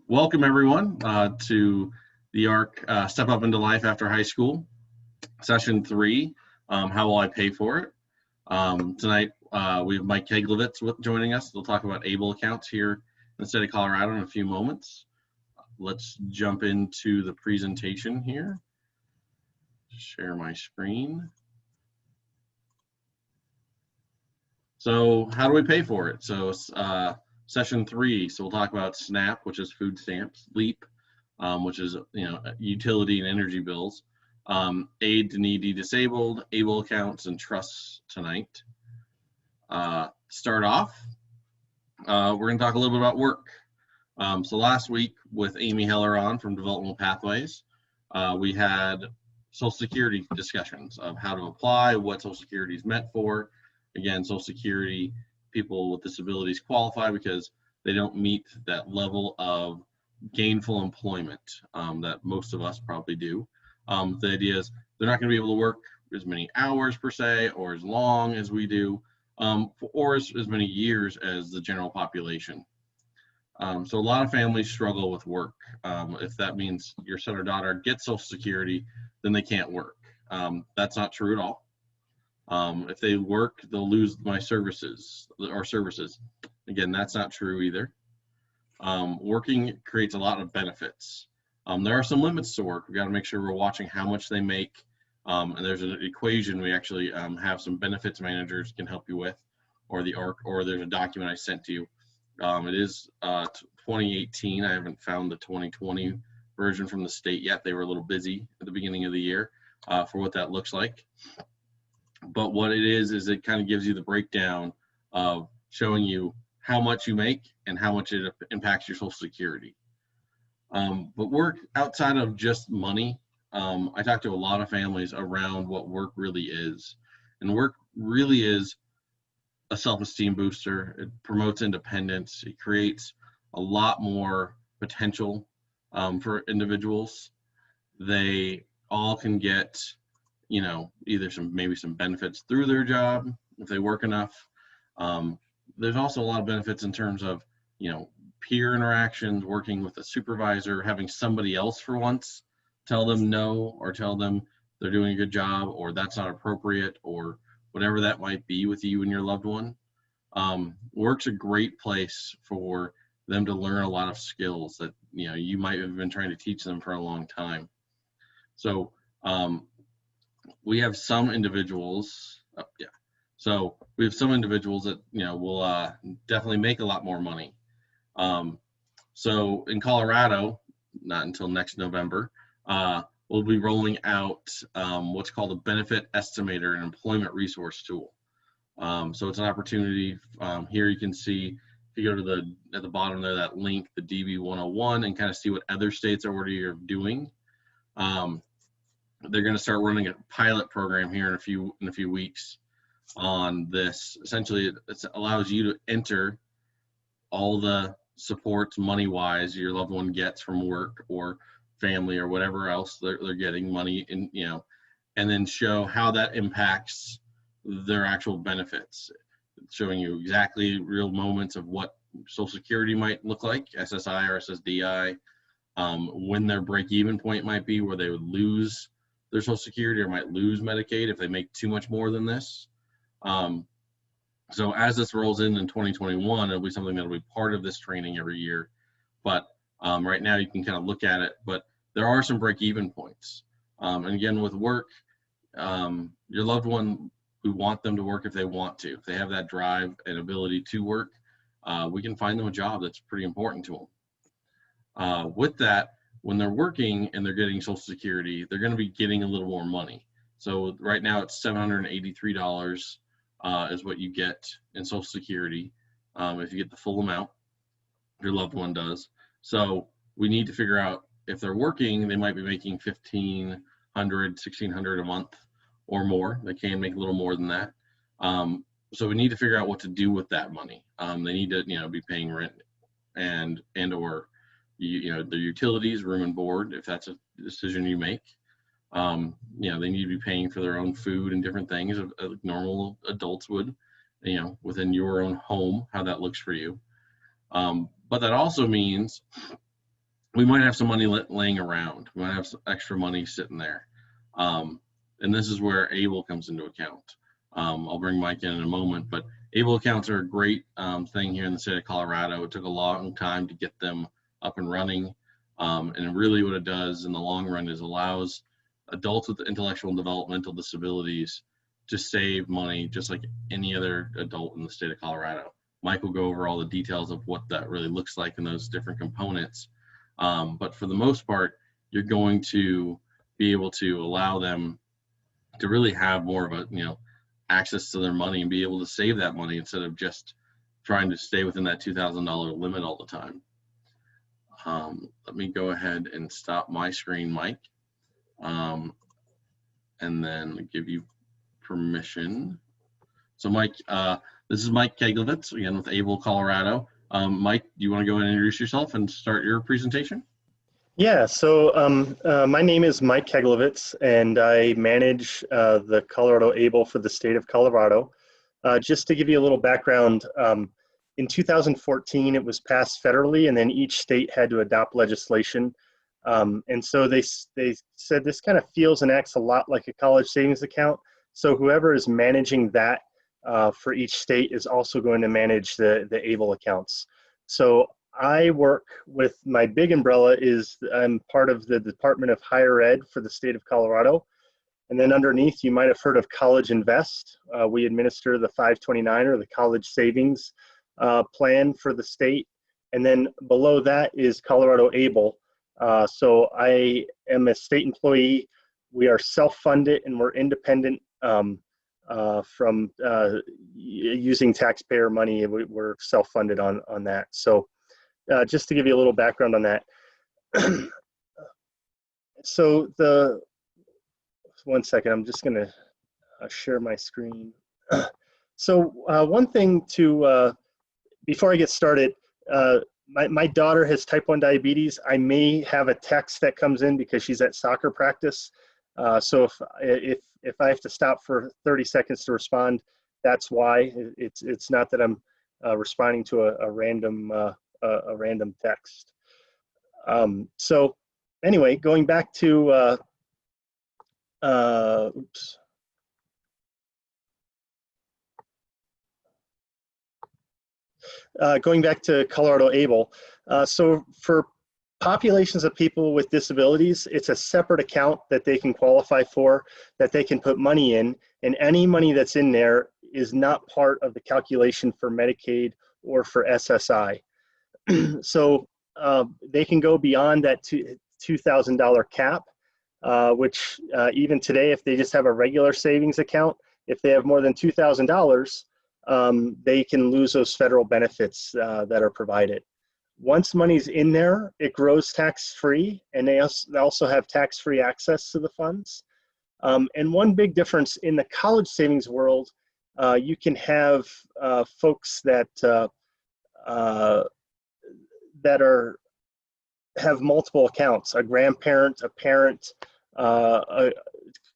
Welcome everyone to the ARC Step Up into Life After High School, Session 3, How Will I Pay for It? Tonight we have Mike Keglovitz joining us. We'll talk about ABLE accounts here in the state of Colorado in a few moments. Let's jump into the presentation here. Share my screen. So how do we pay for it? So Session 3, so we'll talk about SNAP, which is food stamps, LEAP, which is utility and energy bills, aid to needy disabled, ABLE accounts, and trusts tonight. Start off, we're going to talk a little bit about work. So last week with Amy Heller on from Developmental Pathways, we had Social Security discussions of how to apply, what Social Security is meant for. Again, Social Security, people with disabilities qualify because they don't meet that level of gainful employment that most of us probably do. The idea is they're not going to be able to work as many hours per se, or as long as we do, or as many years as the general population. So a lot of families struggle with work. If that means your son or daughter gets Social Security, then they can't work. That's not true at all. If they work, they'll lose my services or services. Again, that's not true either. Working creates a lot of benefits. There are some limits to work. We got to make sure we're watching how much they make. And there's an equation we actually have some benefits managers can help you with, or the ARC, or there's a document I sent to you. It is 2018. I haven't found the 2020 version from the state yet. They were a little busy at the beginning of the year for what that looks like. But what it is it kind of gives you the breakdown of showing you how much you make and how much it impacts your Social Security. But work outside of just money, I talk to a lot of families around what work really is. And work really is a self-esteem booster. It promotes independence. It creates a lot more potential for individuals. They all can get either maybe some benefits through their job if they work enough. There's also a lot of benefits in terms of, peer interactions, working with a supervisor, having somebody else for once tell them no, or tell them they're doing a good job, or that's not appropriate, or whatever that might be with you and your loved one. Work's a great place for them to learn a lot of skills that, you might have been trying to teach them for a long time. So, we have some individuals, So we have some individuals that, will definitely make a lot more money. So in Colorado, not until next November, we'll be rolling out what's called a benefit estimator and employment resource tool. So it's an opportunity. Here you can see, if you go to at the bottom there, that link, the DB 101, and kind of see what other states already are doing. They're going to start running a pilot program here in a few weeks on this. Essentially, it allows you to enter all the supports money-wise your loved one gets from work or family or whatever else they're getting money in, and then show how that impacts their actual benefits. It's showing you exactly real moments of what Social Security might look like, SSI or SSDI, when their break-even point might be, where they would lose their Social Security or might lose Medicaid if they make too much more than this. So as this rolls in 2021, it'll be something that'll be part of this training every year. But right now you can kind of look at it, but there are some break-even points. And again, with work, your loved one, we want them to work if they want to. If they have that drive and ability to work, we can find them a job that's pretty important to them. With that, when they're working and they're getting Social Security, they're going to be getting a little more money. So right now it's $783 is what you get in Social Security if you get the full amount. Your loved one does. So we need to figure out, if they're working, they might be making $1,500, $1,600 a month or more. They can make a little more than that. So we need to figure out what to do with that money. They need to, be paying rent and or their utilities, room and board, if that's a decision you make. They need to be paying for their own food and different things like normal adults would, within your own home, how that looks for you. But that also means we might have some money laying around. We might have some extra money sitting there. And this is where ABLE comes into account. I'll bring Mike in a moment, but ABLE accounts are a great thing here in the state of Colorado. It took a long time to get them up and running. And really what it does in the long run is allows adults with intellectual and developmental disabilities to save money just like any other adult in the state of Colorado. Mike will go over all the details of what that really looks like in those different components. But for the most part, you're going to be able to allow them to really have more of a, access to their money and be able to save that money instead of just trying to stay within that $2,000 limit all the time. Let me go ahead and stop my screen, Mike, and then give you permission. So Mike, this is Mike Keglevitz, again with ABLE Colorado. Mike, do you want to go ahead and introduce yourself and start your presentation? Yeah, so my name is Mike Keglevitz, and I manage the Colorado ABLE for the state of Colorado. Just to give you a little background, in 2014 it was passed federally, and then each state had to adopt legislation. And so they said this kind of feels and acts a lot like a college savings account. So whoever is managing that for each state is also going to manage the ABLE accounts. So I work with, my big umbrella is I'm part of the Department of Higher Ed for the state of Colorado. And then underneath, you might have heard of College Invest. We administer the 529 or the college savings plan for the state. And then below that is Colorado ABLE. So I am a state employee. We are self-funded and we're independent from using taxpayer money. We're self-funded on that. So just to give you a little background on that. So one second, I'm just gonna share my screen. So one thing before I get started, my daughter has type 1 diabetes. I may have a text that comes in because she's at soccer practice. So if I have to stop for 30 seconds to respond, that's why. It's not that I'm responding to a random text. So anyway, going back to going back to Colorado ABLE. So for populations of people with disabilities, it's a separate account that they can qualify for, that they can put money in, and any money that's in there is not part of the calculation for Medicaid or for SSI. So they can go beyond that $2,000 cap, which even today, if they just have a regular savings account, if they have more than $2,000, they can lose those federal benefits that are provided. Once money's in there, it grows tax-free, and they also have tax-free access to the funds. And one big difference in the college savings world, you can have folks that have multiple accounts. A grandparent, a parent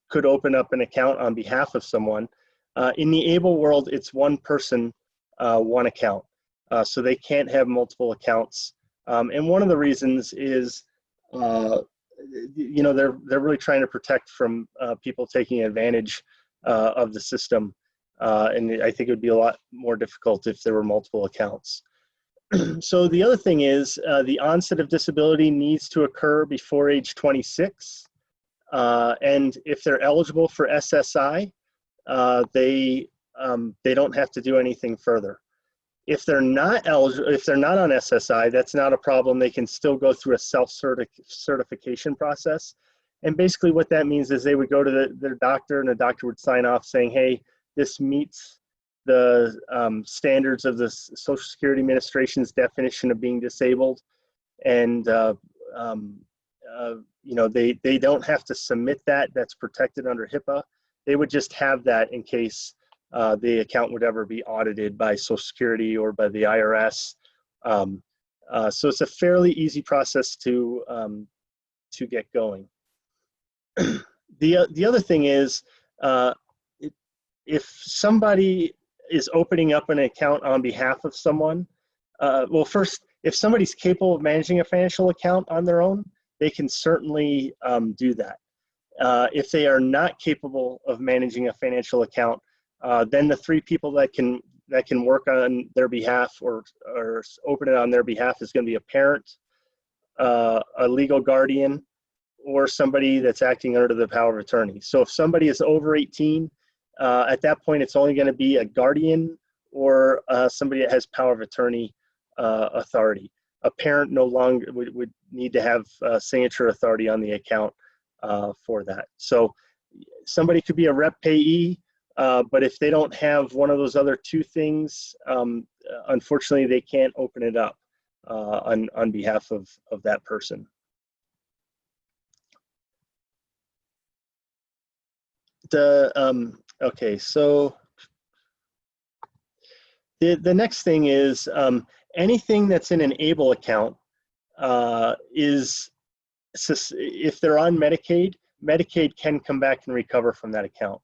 could open up an account on behalf of someone. In the ABLE world, it's one person, one account. So they can't have multiple accounts. And one of the reasons is, they're really trying to protect from people taking advantage of the system. And I think it would be a lot more difficult if there were multiple accounts. So the other thing is the onset of disability needs to occur before age 26. And if they're eligible for SSI, they don't have to do anything further. If they're not eligible, if they're not on SSI, that's not a problem. They can still go through a self-certification process. And basically what that means is they would go to their doctor, and the doctor would sign off saying, hey, this meets the standards of the Social Security Administration's definition of being disabled. And they don't have to submit that. That's protected under HIPAA. They would just have that in case the account would ever be audited by Social Security or by the IRS. So it's a fairly easy process to get going. The other thing is, if somebody is opening up an account on behalf of someone, well, first, if somebody's capable of managing a financial account on their own, they can certainly do that. If they are not capable of managing a financial account, then the three people that can work on their behalf or open it on their behalf is going to be a parent, a legal guardian, or somebody that's acting under the power of attorney. So if somebody is over 18, at that point it's only going to be a guardian or somebody that has power of attorney authority. A parent no longer would need to have signature authority on the account for that. So somebody could be a rep payee, but if they don't have one of those other two things, unfortunately they can't open it up on behalf of that person. Okay, so the next thing is anything that's in an ABLE account is, if they're on Medicaid, Medicaid can come back and recover from that account.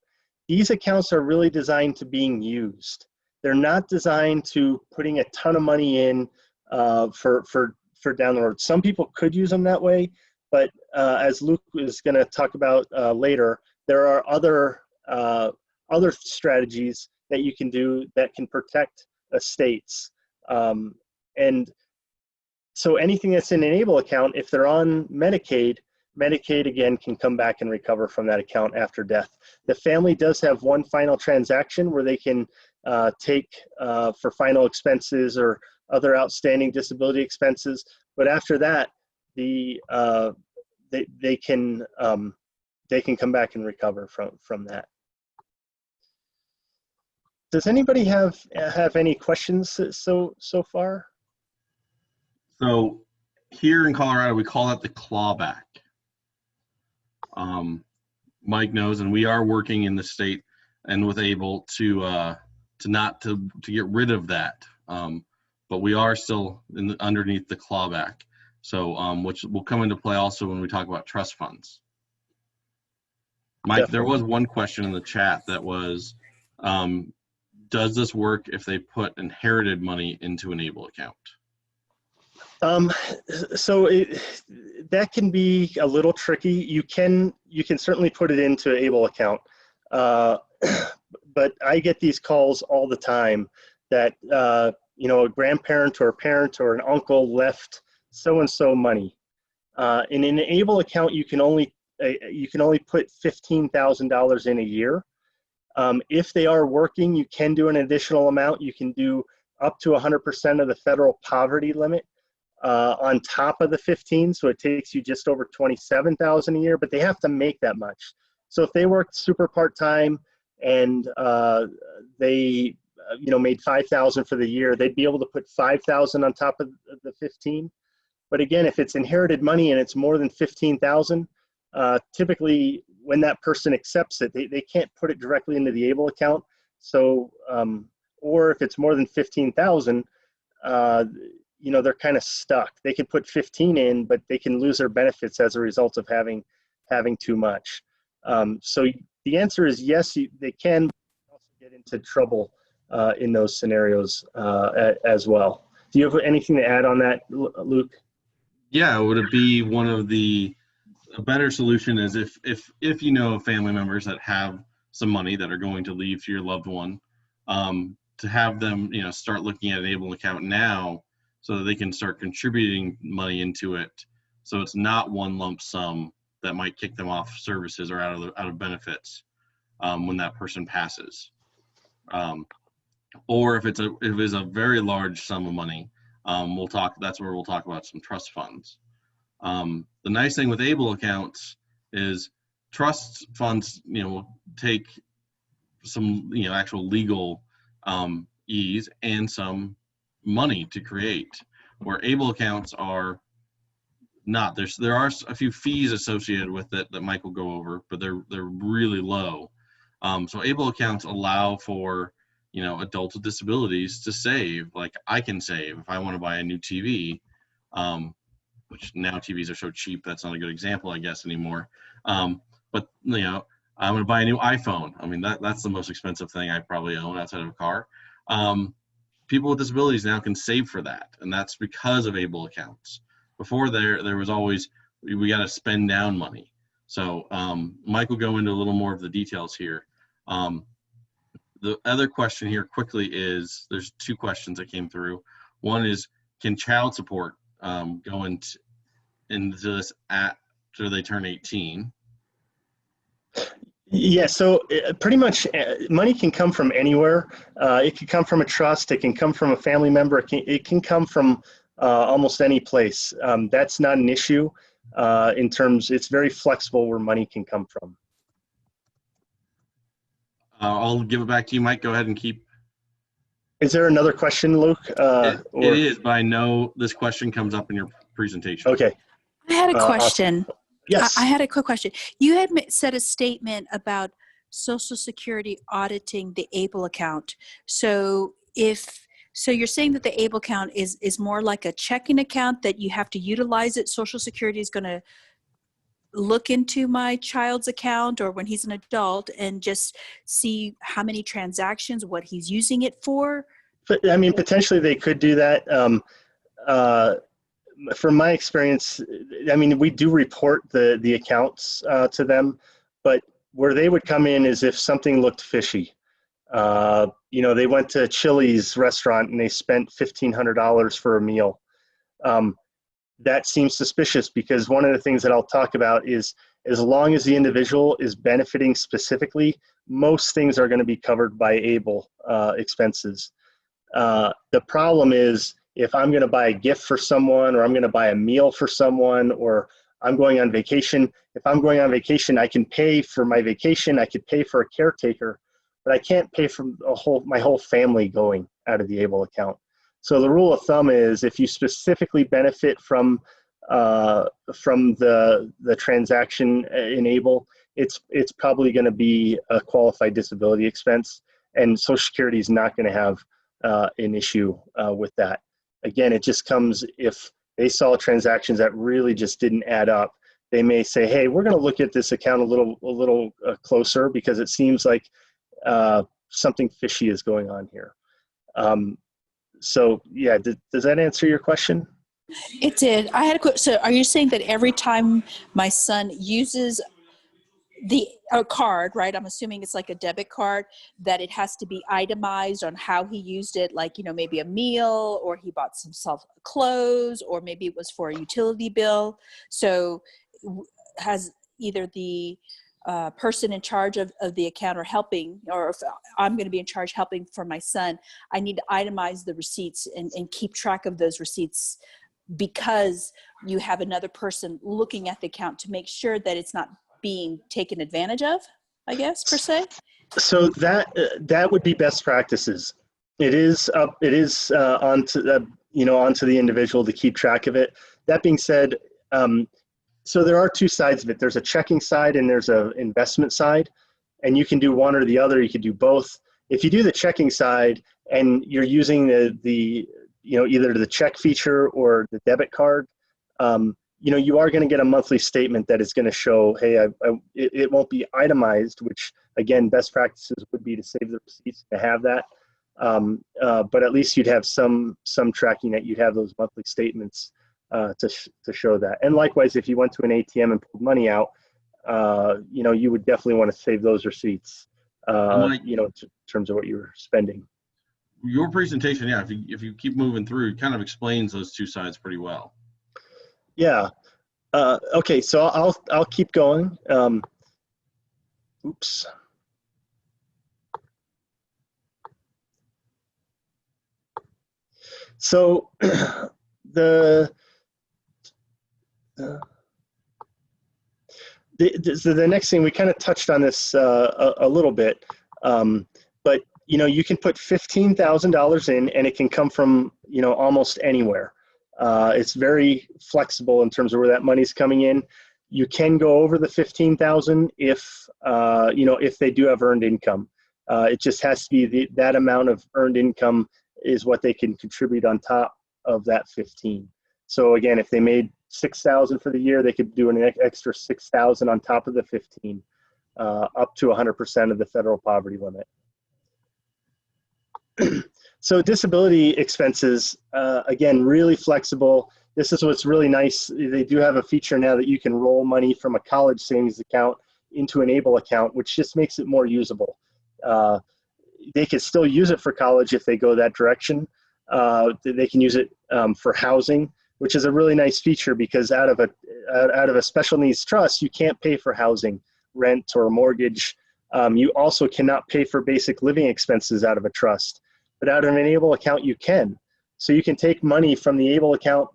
These accounts are really designed to being used. They're not designed to putting a ton of money in for down the road. Some people could use them that way, but as Luke is going to talk about later, there are other strategies that you can do that can protect estates. And so anything that's in an ABLE account, if they're on Medicaid, Medicaid again can come back and recover from that account after death. The family does have one final transaction where they can take for final expenses or other outstanding disability expenses, but after that, they can come back and recover from that. Does anybody have any questions so far? So here in Colorado, we call that the clawback. Mike knows, and we are working in the state and with ABLE to get rid of that. But we are still underneath the clawback. So which will come into play also when we talk about trust funds. Mike, Definitely. there was one question in the chat that was, does this work if they put inherited money into an ABLE account? So that can be a little tricky. You can certainly put it into an ABLE account, but I get these calls all the time that a grandparent or a parent or an uncle left so-and-so money. In an ABLE account, you can only put $15,000 in a year. If they are working, you can do an additional amount. You can do up to 100% of the federal poverty limit on top of the 15, so it takes you just over 27,000 a year, but they have to make that much. So if they worked super part-time and they made 5,000 for the year, they'd be able to put 5,000 on top of the 15. But again, if it's inherited money and it's more than 15,000, typically when that person accepts it, they can't put it directly into the ABLE account. So, or if it's more than 15,000, they're kind of stuck. They can put 15 in, but they can lose their benefits as a result of having too much. So the answer is yes, they can also get into trouble in those scenarios as well. Do you have anything to add on that, Luke? Yeah, would it be one of a better solution is if you know family members that have some money that are going to leave to your loved one, to have them start looking at an ABLE account now so that they can start contributing money into it, so it's not one lump sum that might kick them off services or out of benefits when that person passes. Or if it's a very large sum of money, that's where we'll talk about some trust funds. The nice thing with ABLE accounts is trust funds, will take some, actual legal ease and some money to create, where ABLE accounts are not. There are a few fees associated with it that Mike will go over, but they're really low. So ABLE accounts allow for adults with disabilities to save. Like I can save if I want to buy a new TV, which now TVs are so cheap that's not a good example, I guess, anymore. But I'm going to buy a new iPhone. I mean that's the most expensive thing I probably own outside of a car. people with disabilities now can save for that, and that's because of ABLE accounts. Before there was always, we got to spend down money. So Mike will go into a little more of the details here. The other question here quickly is, there's two questions that came through. One is, can child support go into this after they turn 18? Yeah, so pretty much money can come from anywhere. It can come from a trust. It can come from a family member. It can come from almost any place. That's not an issue in terms, it's very flexible where money can come from. I'll give it back to you, Mike. Go ahead and keep. Is there another question, Luke? It is, but I know this question comes up in your presentation. Okay. I had a question. Awesome. Yes. I had a quick question. You had said a statement about Social Security auditing the ABLE account. So you're saying that the ABLE account is more like a checking account that you have to utilize it. Social Security is going to look into my child's account or when he's an adult and just see how many transactions, what he's using it for? But, I mean, potentially they could do that. From my experience, I mean, we do report the accounts to them, but where they would come in is if something looked fishy. You know, they went to Chili's restaurant and they spent $1,500 for a meal. That seems suspicious, because one of the things that I'll talk about is, as long as the individual is benefiting specifically, most things are going to be covered by ABLE expenses. The problem is, if I'm going to buy a gift for someone, or I'm going to buy a meal for someone, or I'm going on vacation. If I'm going on vacation, I can pay for my vacation. I could pay for a caretaker, but I can't pay for my whole family going out of the ABLE account. So the rule of thumb is, if you specifically benefit from the transaction in ABLE, it's probably going to be a qualified disability expense, and Social Security is not going to have an issue with that. Again, it just comes if they saw transactions that really just didn't add up. They may say, "Hey, we're going to look at this account a little closer, because it seems like something fishy is going on here." So, yeah, does that answer your question? It did. I had a quick. So, are you saying that every time my son uses a card, right? I'm assuming it's like a debit card, that it has to be itemized on how he used it, like, you know, maybe a meal, or he bought some clothes, or maybe it was for a utility bill. So has either the person in charge of the account or helping, or if I'm going to be in charge helping for my son, I need to itemize the receipts and keep track of those receipts, because you have another person looking at the account to make sure that it's not being taken advantage of, I guess, per se. So that would be best practices. It is onto the individual to keep track of it. That being said, so there are two sides of it. There's a checking side and there's an investment side, and you can do one or the other. You could do both. If you do the checking side and you're using the either the check feature or the debit card, you are going to get a monthly statement that is going to show, hey, it won't be itemized, which again, best practices would be to save the receipts to have that. But at least you'd have some tracking, that you'd have those monthly statements to show that. And likewise, if you went to an ATM and pulled money out, you would definitely want to save those receipts, in terms of what you were spending. Your presentation, yeah, if you keep moving through, it kind of explains those two sides pretty well. Yeah. Okay, so I'll keep going. Oops. So the next thing, we kind of touched on this a little bit, but you can put $15,000 in, and it can come from almost anywhere. It's very flexible in terms of where that money's coming in. You can go over the 15,000 if they do have earned income. It just has to be that amount of earned income is what they can contribute on top of that 15. So again, if they made 6,000 for the year, they could do an extra 6,000 on top of the 15, up to 100% of the federal poverty limit. So disability expenses, again, really flexible. This is what's really nice. They do have a feature now that you can roll money from a college savings account into an ABLE account, which just makes it more usable. They can still use it for college if they go that direction. They can use it for housing, which is a really nice feature because out of a special needs trust, you can't pay for housing, rent, or mortgage. You also cannot pay for basic living expenses out of a trust. But out of an ABLE account, you can. So you can take money from the ABLE account,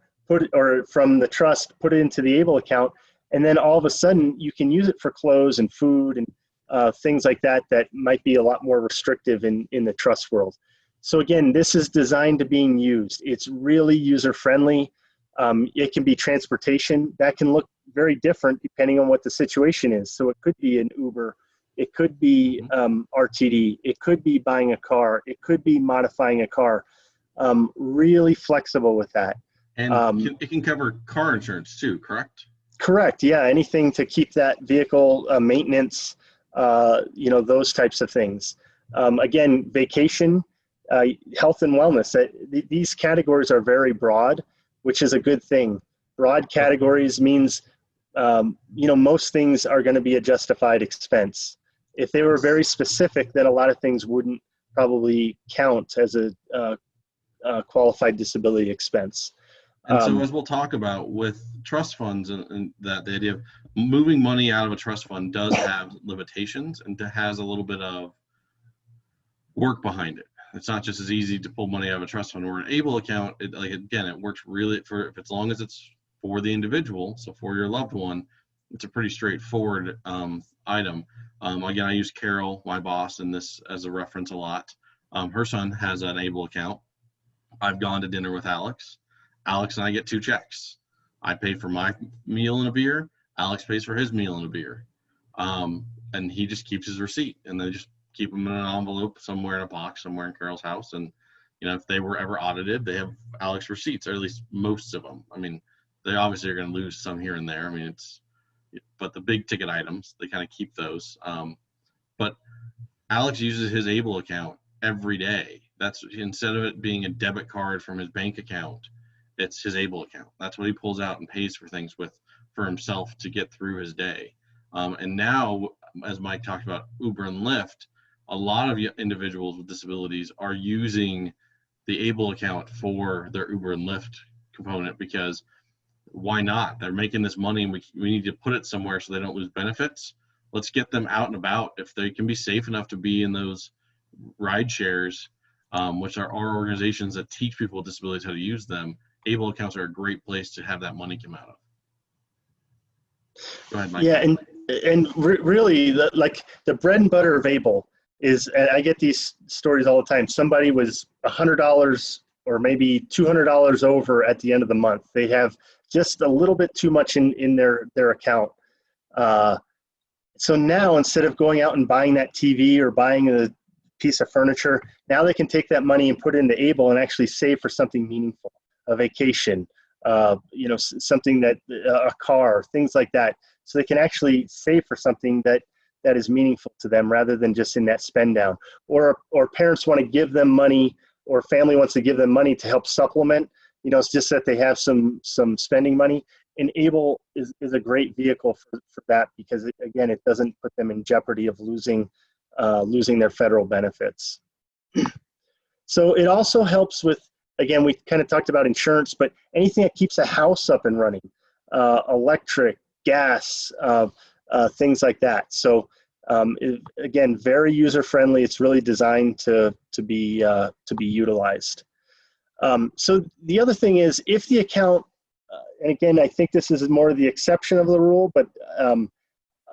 or from the trust, put it into the ABLE account, and then all of a sudden you can use it for clothes and food and things like that that might be a lot more restrictive in the trust world. So again, this is designed to being used. It's really user-friendly. It can be transportation. That can look very different depending on what the situation is. So it could be an Uber. It could be RTD. It could be buying a car. It could be modifying a car. Really flexible with that. And it can cover car insurance too, correct? Correct. Yeah. Anything to keep that vehicle maintenance, those types of things. Again, vacation, health and wellness. These categories are very broad, which is a good thing. Broad categories means, most things are going to be a justified expense. If they were very specific, then a lot of things wouldn't probably count as a qualified disability expense. And so as we'll talk about with trust funds and that the idea of moving money out of a trust fund does have limitations and has a little bit of work behind it. It's not just as easy to pull money out of a trust fund or an ABLE account. It works really for as long as it's for the individual, so for your loved one, it's a pretty straightforward item. Again, I use Carol, my boss, in this as a reference a lot. Her son has an ABLE account. I've gone to dinner with Alex. Alex and I get 2 checks. I pay for my meal and a beer. Alex pays for his meal and a beer. And he just keeps his receipt, and they just keep them in an envelope somewhere in a box somewhere in Carol's house. And if they were ever audited, they have Alex receipts, or at least most of them. I mean, they obviously are going to lose some here and there. I mean, but the big ticket items, they kind of keep those. But Alex uses his ABLE account every day. That's instead of it being a debit card from his bank account, it's his ABLE account. That's what he pulls out and pays for things with for himself to get through his day. And now, as Mike talked about Uber and Lyft, a lot of individuals with disabilities are using the ABLE account for their Uber and Lyft component because why not? They're making this money and we need to put it somewhere so they don't lose benefits. Let's get them out and about. If they can be safe enough to be in those ride shares, which are our organizations that teach people with disabilities how to use them, ABLE accounts are a great place to have that money come out of. Go ahead, Mike. Yeah, and really, the bread and butter of ABLE is, and I get these stories all the time. Somebody was $100 or maybe $200 over at the end of the month. They have just a little bit too much in their account. So now, instead of going out and buying that TV or buying a piece of furniture, now they can take that money and put it into ABLE and actually save for something meaningful, a vacation, something that, a car, things like that. So they can actually save for something that is meaningful to them rather than just in that spend down. Or parents want to give them money, or family wants to give them money to help supplement. It's just that they have some spending money. And ABLE is a great vehicle for that because, again, it doesn't put them in jeopardy of losing their federal benefits. So it also helps with, again, we kind of talked about insurance, but anything that keeps a house up and running, electric, gas, things like that. So again, very user-friendly. It's really designed to be utilized. So the other thing is, if the account, and again, I think this is more the exception of the rule, but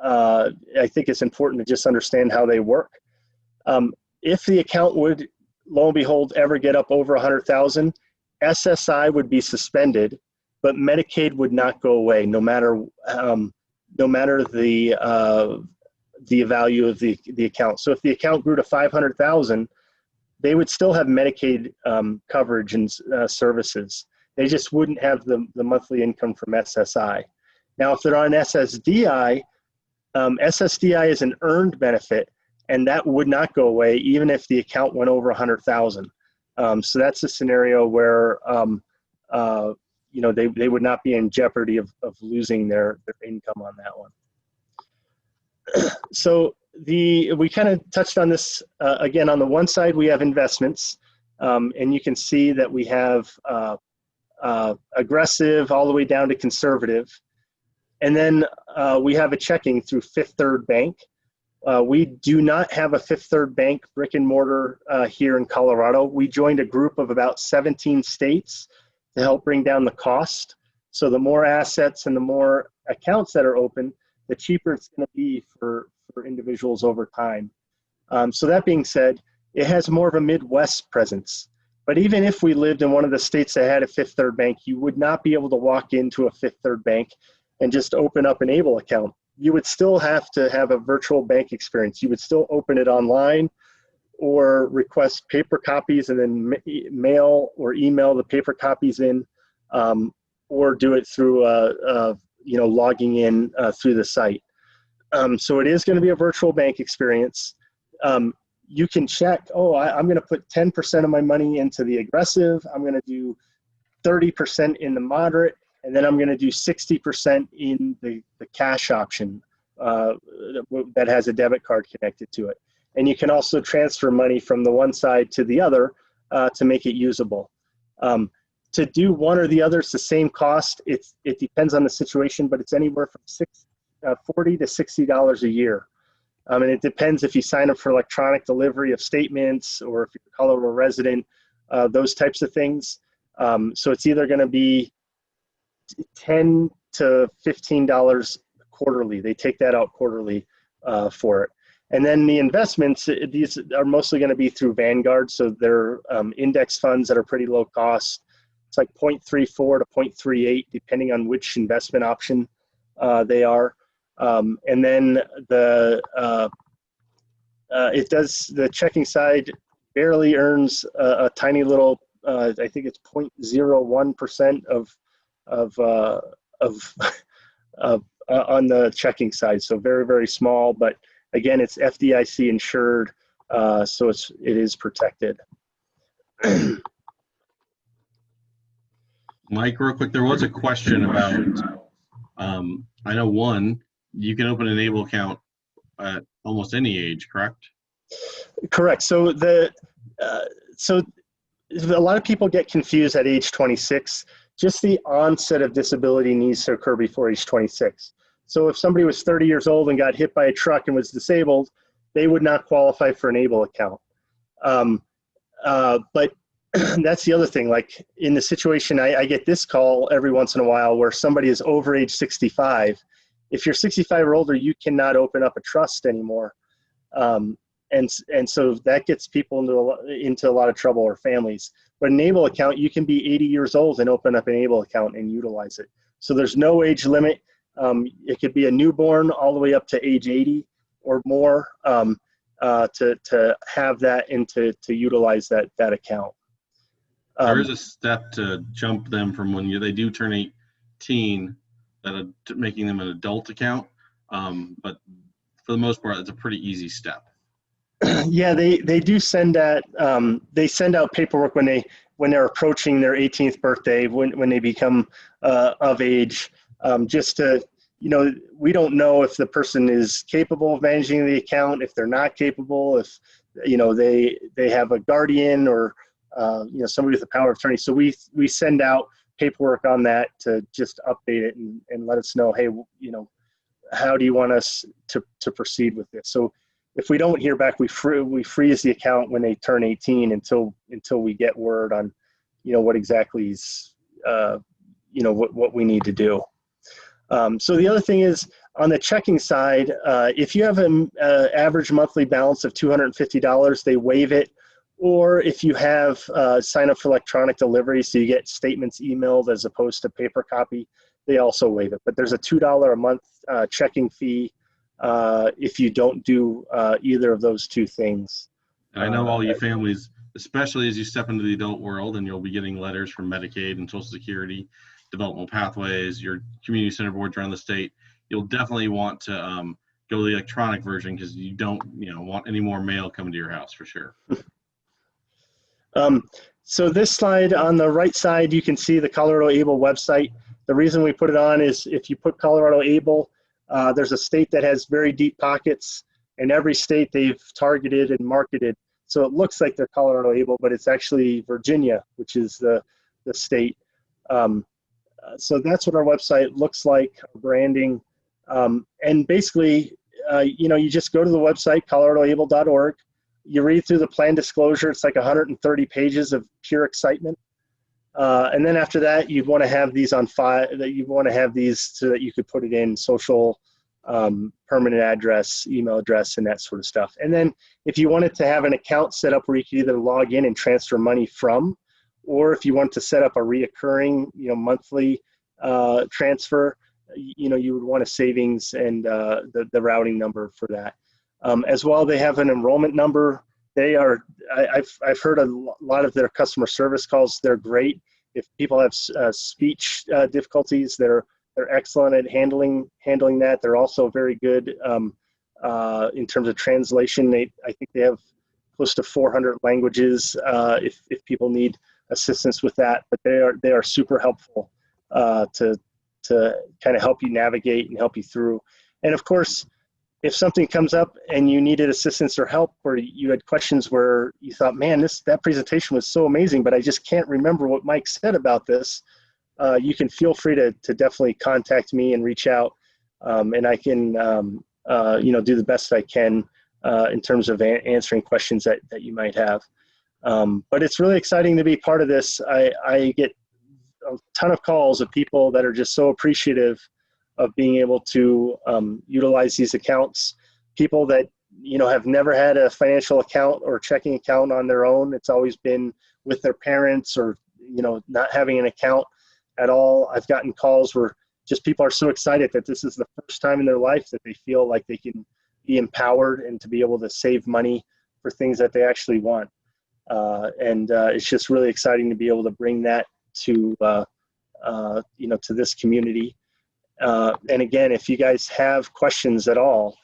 I think it's important to just understand how they work. If the account would, lo and behold, ever get up over 100,000, SSI would be suspended, but Medicaid would not go away, no matter the value of the account. So if the account grew to 500,000, they would still have Medicaid coverage and services. They just wouldn't have the monthly income from SSI. Now, if they're on SSDI, SSDI is an earned benefit, and that would not go away even if the account went over 100,000. So that's a scenario where they would not be in jeopardy of losing their income on that one. So we kind of touched on this again. On the one side, we have investments, and you can see that we have aggressive all the way down to conservative. And then we have a checking through Fifth Third Bank. We do not have a Fifth Third Bank brick and mortar here in Colorado. We joined a group of about 17 states to help bring down the cost. So the more assets and the more accounts that are open, the cheaper it's going to be for individuals over time. So that being said, it has more of a Midwest presence. But even if we lived in one of the states that had a Fifth Third Bank, you would not be able to walk into a Fifth Third Bank and just open up an ABLE account. You would still have to have a virtual bank experience. You would still open it online or request paper copies and then mail or email the paper copies in, or do it through logging in through the site. So it is going to be a virtual bank experience. You can check, I'm going to put 10% of my money into the aggressive. I'm going to do 30% in the moderate, and then I'm going to do 60% in the cash option that has a debit card connected to it. And you can also transfer money from the one side to the other to make it usable. To do one or the other, it's the same cost. It depends on the situation, but it's anywhere from $40 to $60 a year. And it depends if you sign up for electronic delivery of statements or if you're a Colorado resident, those types of things. So it's either going to be $10 to $15 quarterly. They take that out quarterly for it. And then the investments, these are mostly going to be through Vanguard. So they're index funds that are pretty low cost. It's like 0.34 to 0.38, depending on which investment option they are. And then the checking side barely earns a tiny little, I think it's 0.01% on the checking side. So very, very small, but again, it's FDIC insured, so it is protected. Mike, real quick, there was a question about, I know you can open an ABLE account at almost any age, correct? Correct. So so a lot of people get confused at age 26. Just the onset of disability needs to occur before age 26. So if somebody was 30 years old and got hit by a truck and was disabled, they would not qualify for an ABLE account. But that's the other thing. Like in the situation, I get this call every once in a while where somebody is over age 65. If you're 65 or older, you cannot open up a trust anymore. And so that gets people into a lot of trouble, or families. But an ABLE account, you can be 80 years old and open up an ABLE account and utilize it. So there's no age limit. It could be a newborn all the way up to age 80 or more to have that and to utilize that account. There is a step to jump them from when they do turn 18, making them an adult account. But for the most part, it's a pretty easy step. Yeah, they do send that. They send out paperwork when they're approaching their 18th birthday, when they become of age, just to, we don't know if the person is capable of managing the account, if they're not capable, if they have a guardian or somebody with a power of attorney. So we send out paperwork on that to just update it and let us know, hey, how do you want us to proceed with this? So if we don't hear back, we freeze the account when they turn 18 until we get word on, what exactly is, what we need to do. So the other thing is on the checking side, if you have an average monthly balance of $250, they waive it. Or if you have sign up for electronic delivery, so you get statements emailed as opposed to paper copy, they also waive it. But there's a $2 a month checking fee if you don't do either of those two things. And I know all you families, especially as you step into the adult world and you'll be getting letters from Medicaid and Social Security, developmental pathways, your community center boards around the state, you'll definitely want to go to the electronic version because you don't want any more mail coming to your house for sure. So this slide on the right side, you can see the Colorado Able website. The reason we put it on is if you put Colorado Able, there's a state that has very deep pockets, and every state they've targeted and marketed. So it looks like they're Colorado Able, but it's actually Virginia, which is the state. So that's what our website looks like, branding. And basically, you just go to the website, coloradoable.org. You read through the plan disclosure. It's like 130 pages of pure excitement. And then after that, you'd want to have these on file. You want to have these so that you could put it in social, permanent address, email address, and that sort of stuff. And then if you wanted to have an account set up where you could either log in and transfer money from, or if you want to set up a reoccurring, monthly transfer, you would want a savings and the routing number for that. As well, they have an enrollment number. I've heard a lot of their customer service calls. They're great. If people have speech difficulties, they're excellent at handling that. They're also very good in terms of translation. I think they have close to 400 languages if people need assistance with that. But they are super helpful to kind of help you navigate and help you through. And of course, if something comes up and you needed assistance or help, or you had questions where you thought, man, that presentation was so amazing, but I just can't remember what Mike said about this, you can feel free to definitely contact me and reach out, and I can do the best I can in terms of answering questions that you might have. But it's really exciting to be part of this. I get a ton of calls of people that are just so appreciative of being able to utilize these accounts. People that have never had a financial account or checking account on their own. It's always been with their parents, or not having an account at all. I've gotten calls where just people are so excited that this is the first time in their life that they feel like they can be empowered and to be able to save money for things that they actually want. And it's just really exciting to be able to bring that to to this community. And again, if you guys have questions at all,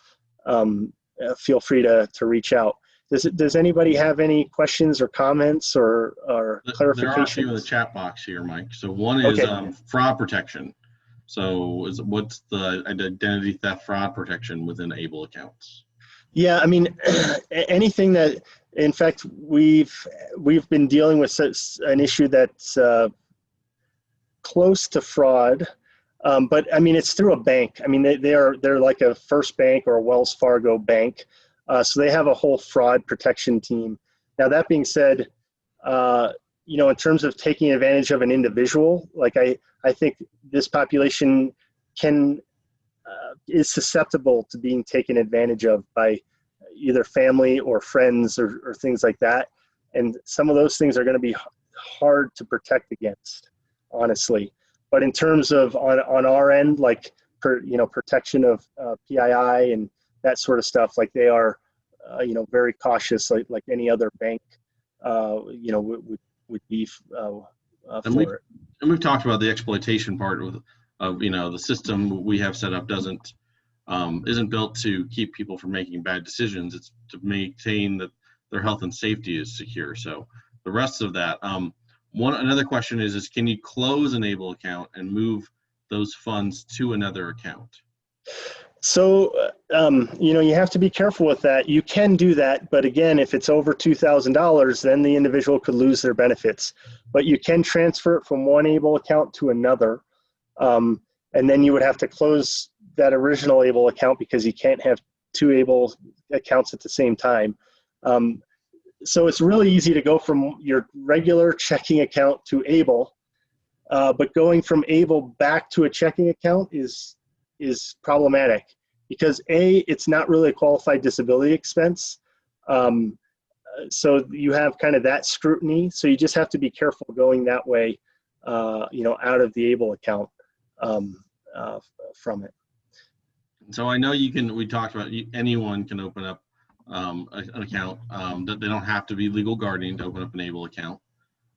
feel free to reach out. Does anybody have any questions or comments or clarifications? There are a few in the chat box here, Mike. So one is fraud protection. So what's the identity theft fraud protection within ABLE accounts? Yeah, I mean, anything that, in fact, we've been dealing with an issue that's close to fraud. But I mean, it's through a bank. I mean, they're like a First Bank or a Wells Fargo bank. So they have a whole fraud protection team. Now, that being said, in terms of taking advantage of an individual, like I think this population is susceptible to being taken advantage of by either family or friends or things like that. And some of those things are going to be hard to protect against, honestly. But in terms of on our end, like protection of PII and that sort of stuff, like they are, very cautious, like any other bank, would be for it. And we've talked about the exploitation part of the system we have set up isn't built to keep people from making bad decisions. It's to maintain that their health and safety is secure. So the rest of that. Another question is can you close an ABLE account and move those funds to another account? So, you have to be careful with that. You can do that, but again, if it's over $2,000, then the individual could lose their benefits. But you can transfer it from one ABLE account to another, and then you would have to close that original ABLE account because you can't have two ABLE accounts at the same time. So it's really easy to go from your regular checking account to ABLE, but going from ABLE back to a checking account is problematic because it's not really a qualified disability expense. So you have kind of that scrutiny. So you just have to be careful going that way, out of the ABLE account from it. So I know we talked about anyone can open up an account. They don't have to be legal guardian to open up an ABLE account.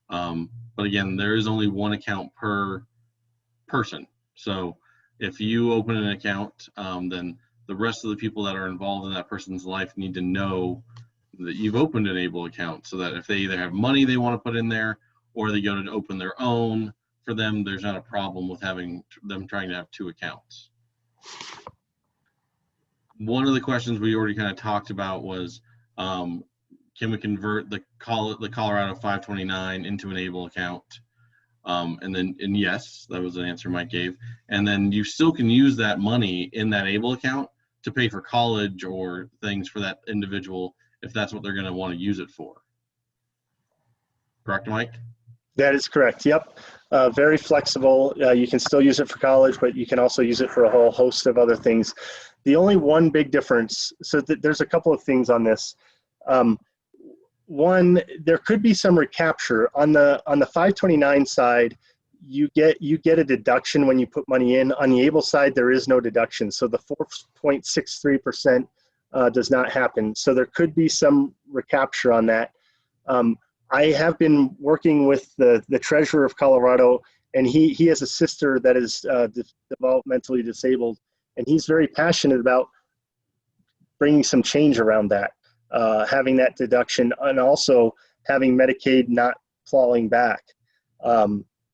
But again, there is only one account per person. So if you open an account, then the rest of the people that are involved in that person's life need to know that you've opened an ABLE account, so that if they either have money they want to put in there or they go to open their own, for them, there's not a problem with having them trying to have 2 accounts. One of the questions we already kind of talked about was, can we convert the Colorado 529 into an ABLE account? And yes, that was an answer Mike gave. And then you still can use that money in that ABLE account to pay for college or things for that individual if that's what they're going to want to use it for. Correct, Mike? That is correct. Yep. Very flexible. You can still use it for college, but you can also use it for a whole host of other things. The only one big difference, so there's a couple of things on this. One, there could be some recapture on the 529 side. You get a deduction when you put money in. On the ABLE side, there is no deduction, so the 4.63% does not happen. So there could be some recapture on that. I have been working with the treasurer of Colorado, and he has a sister that is developmentally disabled, and he's very passionate about bringing some change around that. Having that deduction and also having Medicaid not clawing back.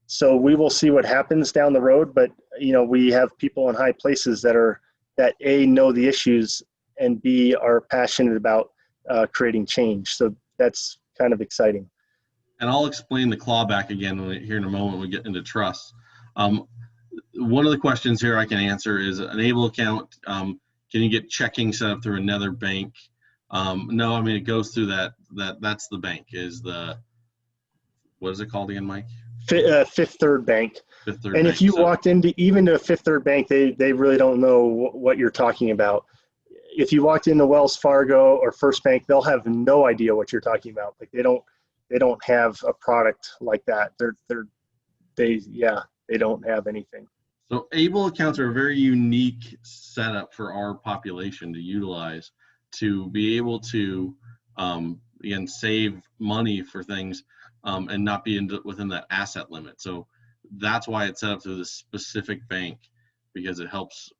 So we will see what happens down the road, but we have people in high places that A, know the issues, and B, are passionate about creating change. So that's kind of exciting. And I'll explain the clawback again here in a moment when we get into trusts. One of the questions here I can answer is an ABLE account. Can you get checking set up through another bank? No, I mean, it goes through that's the bank what is it called again, Mike? Fifth Third Bank. Fifth Third and Bank. If you walked into even to a Fifth Third Bank, they really don't know what you're talking about. If you walked into Wells Fargo or First Bank, they'll have no idea what you're talking about. Like they don't have a product like that. They don't have anything. So ABLE accounts are a very unique setup for our population to utilize to be able to, again, save money for things and not be within that asset limit. So that's why it's set up through this specific bank, because it helps,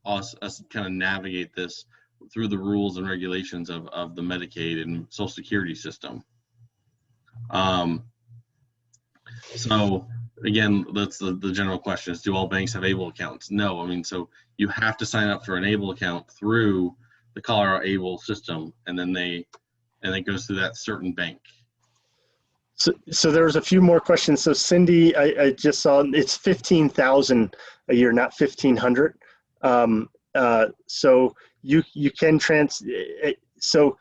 us kind of navigate this through the rules and regulations of the Medicaid and Social Security system. So again, that's the general question is, do all banks have ABLE accounts? No, I mean, so you have to sign up for an ABLE account through the Colorado ABLE system, and then it goes through that certain bank. So there was a few more questions. So Cindy, I just saw it's 15,000 a year, not 1,500. So you can so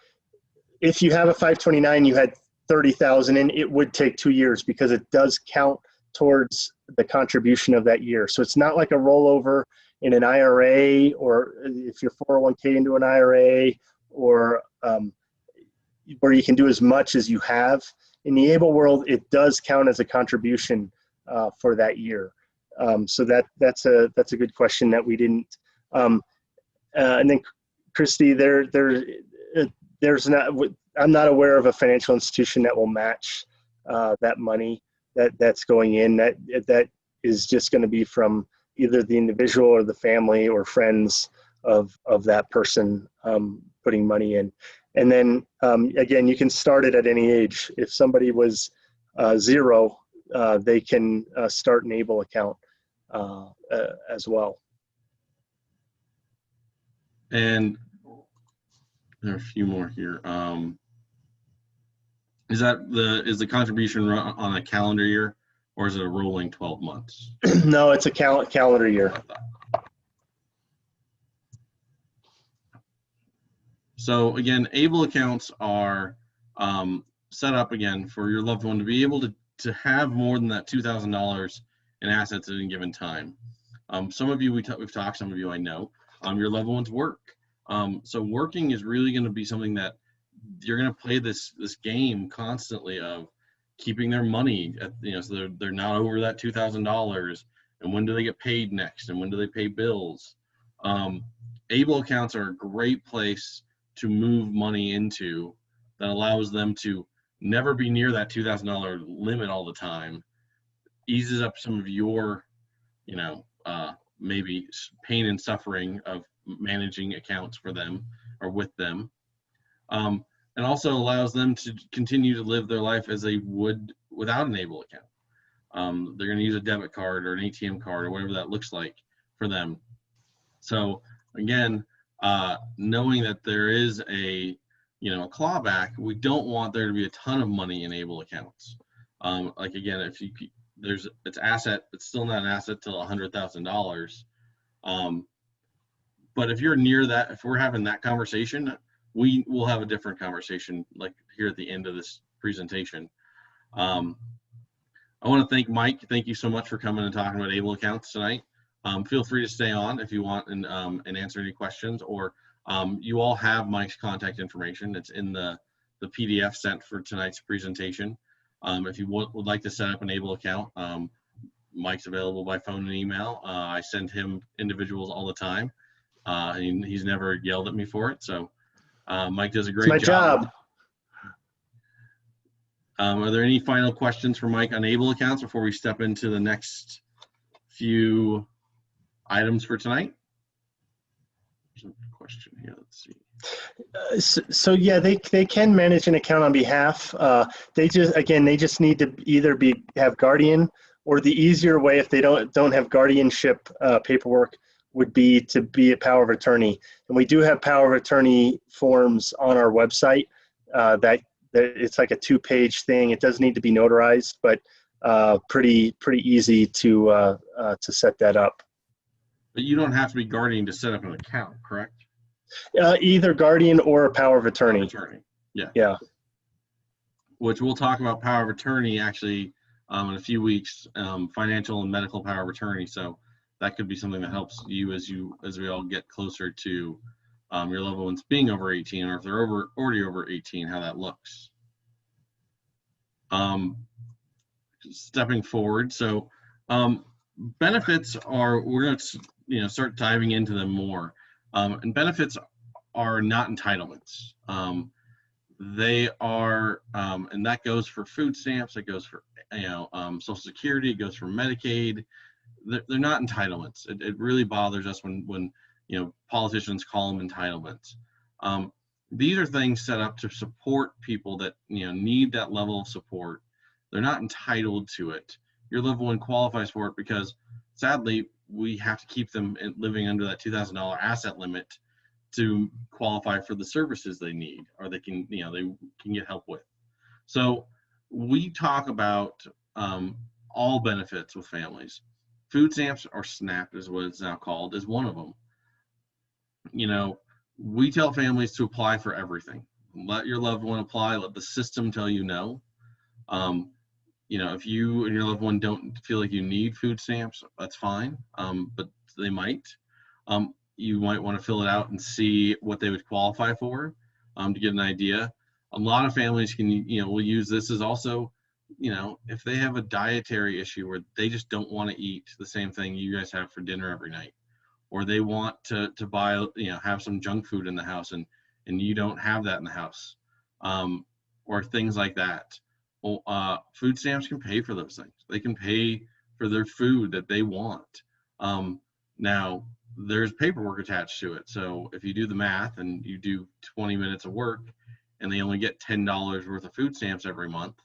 if you have a 529, you had 30,000, and it would take 2 years because it does count towards the contribution of that year. So it's not like a rollover in an IRA, or if you're 401k into an IRA, or where you can do as much as you have. In the ABLE world, it does count as a contribution for that year. So that's a good question that we didn't. And then Christy, there's not. I'm not aware of a financial institution that will match that money that's going in. That is just going to be from either the individual or the family or friends of that person putting money in. And then again, you can start it at any age. If somebody was 0, they can start an ABLE account as well. And there are a few more here. Is the contribution on a calendar year, or is it a rolling 12 months? No, it's a calendar year. So again, ABLE accounts are set up again for your loved one to be able to have more than that $2,000 in assets at any given time. Some of you we've talked, some of you I know, your loved ones work. So working is really going to be something that you're going to play this game constantly of keeping their money at, so they're not over that $2,000, and when do they get paid next, and when do they pay bills. ABLE accounts are a great place to move money into that allows them to never be near that $2,000 limit all the time, eases up some of your, maybe pain and suffering of managing accounts for them or with them. and also allows them to continue to live their life as they would without an ABLE account. They're going to use a debit card or an ATM card or whatever that looks like for them. So again, knowing that there is a a clawback, we don't want there to be a ton of money in ABLE accounts. Like again, if it's asset, it's still not an asset till $100,000. But if you're near that, if we're having that conversation, we will have a different conversation like here at the end of this presentation. I want to thank Mike. Thank you so much for coming and talking about ABLE accounts tonight. Feel free to stay on if you want and answer any questions, or you all have Mike's contact information. It's in the PDF sent for tonight's presentation. If you would like to set up an ABLE account, Mike's available by phone and email. I send him individuals all the time. And he's never yelled at me for it. So Mike does a great job. It's my job. Are there any final questions for Mike on ABLE accounts before we step into the next few items for tonight? There's a question here. Let's see. So yeah, they can manage an account on behalf. They just need to either have guardian, or the easier way, if they don't have guardianship paperwork, would be to be a power of attorney. And we do have power of attorney forms on our website. That it's like a 2-page thing. It does need to be notarized, but pretty easy to set that up. But you don't have to be guardian to set up an account, correct? Either guardian or a power of attorney. Power of attorney. Yeah. Yeah. Which we'll talk about power of attorney actually in a few weeks, financial and medical power of attorney. So that could be something that helps you as we all get closer to your loved ones being over 18, or if they're already over 18, how that looks. Stepping forward, so benefits are, we're going to start diving into them more. And benefits are not entitlements. They are, and that goes for food stamps. It goes for Social Security. It goes for Medicaid. They're not entitlements. It really bothers us when politicians call them entitlements. These are things set up to support people that need that level of support. They're not entitled to it. Your loved one qualifies for it because, sadly, we have to keep them living under that $2,000 asset limit to qualify for the services they need, or they can get help with. So we talk about all benefits with families. Food stamps, or SNAP is what it's now called, is one of them. We tell families to apply for everything. Let your loved one apply. Let the system tell you no. If you and your loved one don't feel like you need food stamps, that's fine. But they might. You might want to fill it out and see what they would qualify for to get an idea. A lot of families will use this as also, if they have a dietary issue where they just don't want to eat the same thing you guys have for dinner every night, or they want to buy, have some junk food in the house and you don't have that in the house, or things like that. Well, food stamps can pay for those things. They can pay for their food that they want. Now, there's paperwork attached to it. So if you do the math and you do 20 minutes of work and they only get $10 worth of food stamps every month,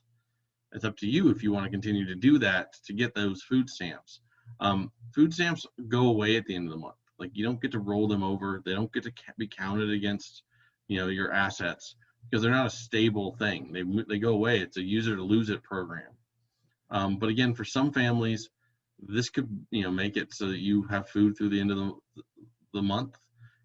it's up to you if you want to continue to do that to get those food stamps. Food stamps go away at the end of the month. Like, you don't get to roll them over. They don't get to be counted against, your assets, because they're not a stable thing. They go away. It's a use it or lose it program. But again, for some families, this could make it so that you have food through the end of the month.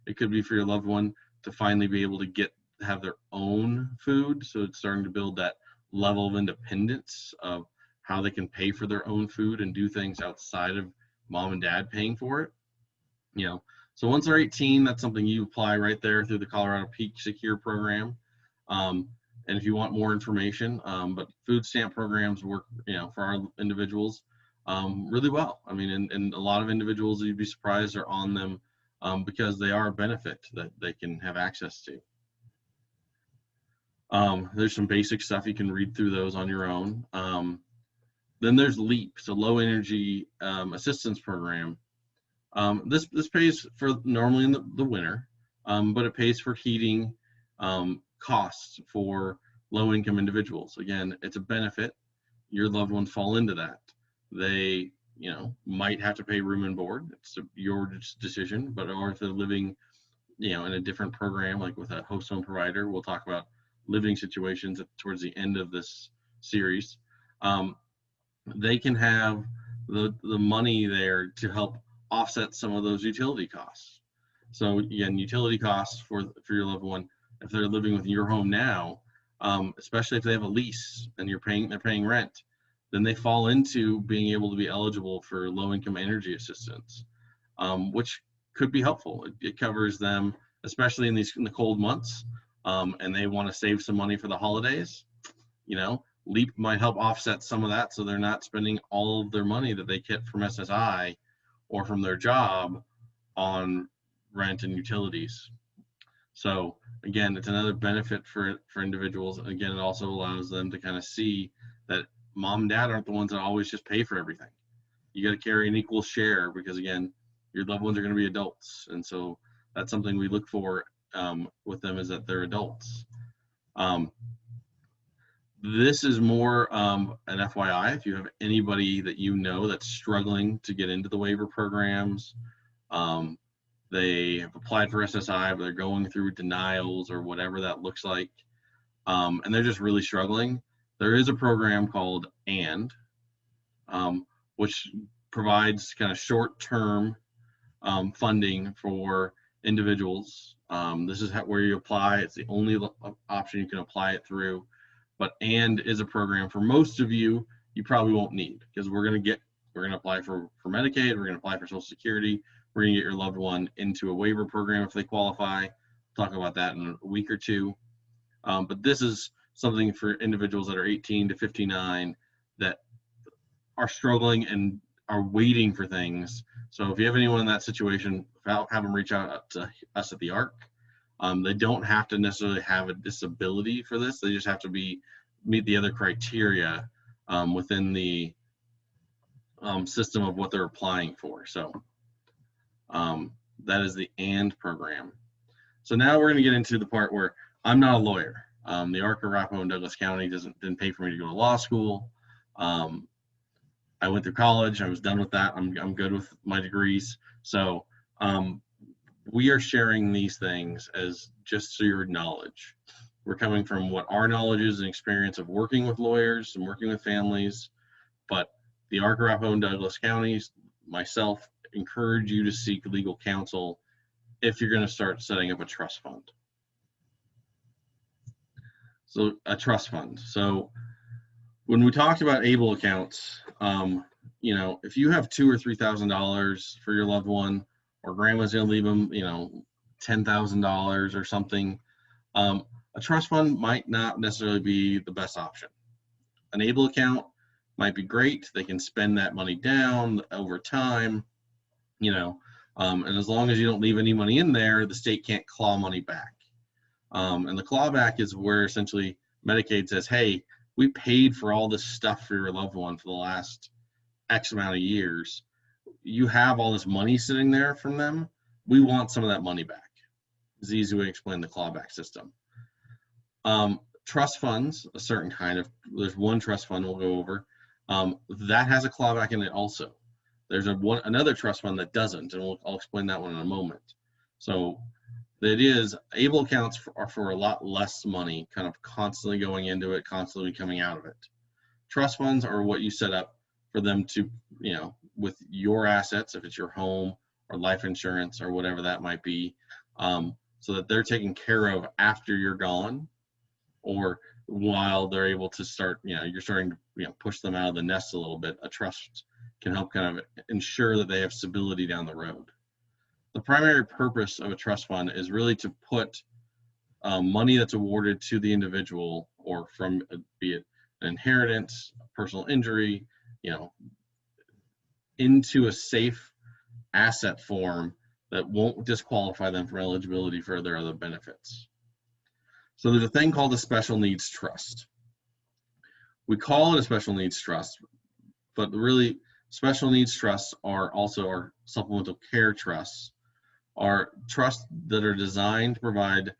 It could be for your loved one to finally be able to have their own food. So it's starting to build that level of independence of how they can pay for their own food and do things outside of mom and dad paying for it. So once they're 18, that's something you apply right there through the Colorado Peak Secure program. And if you want more information, but food stamp programs work, for our individuals really well. I mean, and a lot of individuals, you'd be surprised, are on them because they are a benefit that they can have access to. There's some basic stuff. You can read through those on your own. Then there's LEAP, so Low Energy Assistance Program. This pays for normally in the winter, but it pays for heating, costs for low-income individuals. Again, it's a benefit. Your loved ones fall into that. They, might have to pay room and board. It's your decision, but or if they're living, in a different program, like with a host home provider, we'll talk about living situations towards the end of this series. They can have the money there to help offset some of those utility costs. So again, utility costs for your loved one, if they're living with your home now, especially if they have a lease and they're paying rent, then they fall into being able to be eligible for low-income energy assistance, which could be helpful. It covers them, especially in the cold months, and they want to save some money for the holidays. LEAP might help offset some of that, so they're not spending all of their money that they get from SSI or from their job on rent and utilities. So again, it's another benefit for individuals. Again, it also allows them to kind of see that mom and dad aren't the ones that always just pay for everything. You got to carry an equal share, because again, your loved ones are going to be adults, and so that's something we look for with them, is that they're adults. This is more an FYI. If you have anybody that that's struggling to get into the waiver programs, they have applied for SSI, but they're going through denials or whatever that looks like, and they're just really struggling. There is a program called which provides kind of short-term funding for individuals. This is where you apply. It's the only option you can apply it through. But is a program for most of you probably won't need, because we're going to apply for Medicaid, we're going to apply for Social Security, we're going to get your loved one into a waiver program if they qualify. We'll talk about that in a week or two. But this is something for individuals that are 18 to 59 that are struggling and are waiting for things. So if you have anyone in that situation, have them reach out to us at the ARC. They don't have to necessarily have a disability for this. They just have to meet the other criteria within the system of what they're applying for. So that is the program. So now we're going to get into the part where I'm not a lawyer. The ARC of Arapahoe and Douglas County didn't pay for me to go to law school. I went through college. I was done with that. I'm good with my degrees. So we are sharing these things as just so your knowledge. We're coming from what our knowledge is and experience of working with lawyers and working with families. But the ARC of Arapahoe and Douglas counties, myself, encourage you to seek legal counsel if you're going to start setting up a trust fund. So a trust fund. So when we talked about ABLE accounts, if you have $2,000 or $3,000 for your loved one, or grandma's going to leave them, $10,000 or something, a trust fund might not necessarily be the best option. An ABLE account might be great. They can spend that money down over time, and as long as you don't leave any money in there, the state can't claw money back. And the clawback is where essentially Medicaid says, hey, we paid for all this stuff for your loved one for the last X amount of years. You have all this money sitting there from them. We want some of that money back. It's the easy way to explain the clawback system. Trust funds, a certain kind of, there's one trust fund we'll go over, that has a clawback in it also. There's another trust fund that doesn't, and I'll explain that one in a moment. So it is, ABLE accounts are for a lot less money, kind of constantly going into it, constantly coming out of it. Trust funds are what you set up for them to, with your assets, if it's your home or life insurance or whatever that might be, so that they're taken care of after you're gone, or while they're able to start, you're starting to push them out of the nest a little bit. A trust can help kind of ensure that they have stability down the road. The primary purpose of a trust fund is really to put money that's awarded to the individual, or from, be it an inheritance, personal injury, into a safe asset form that won't disqualify them from eligibility for their other benefits. So there's a thing called a special needs trust. We call it a special needs trust, but really special needs trusts are also our supplemental care trusts, are trusts that are designed to provide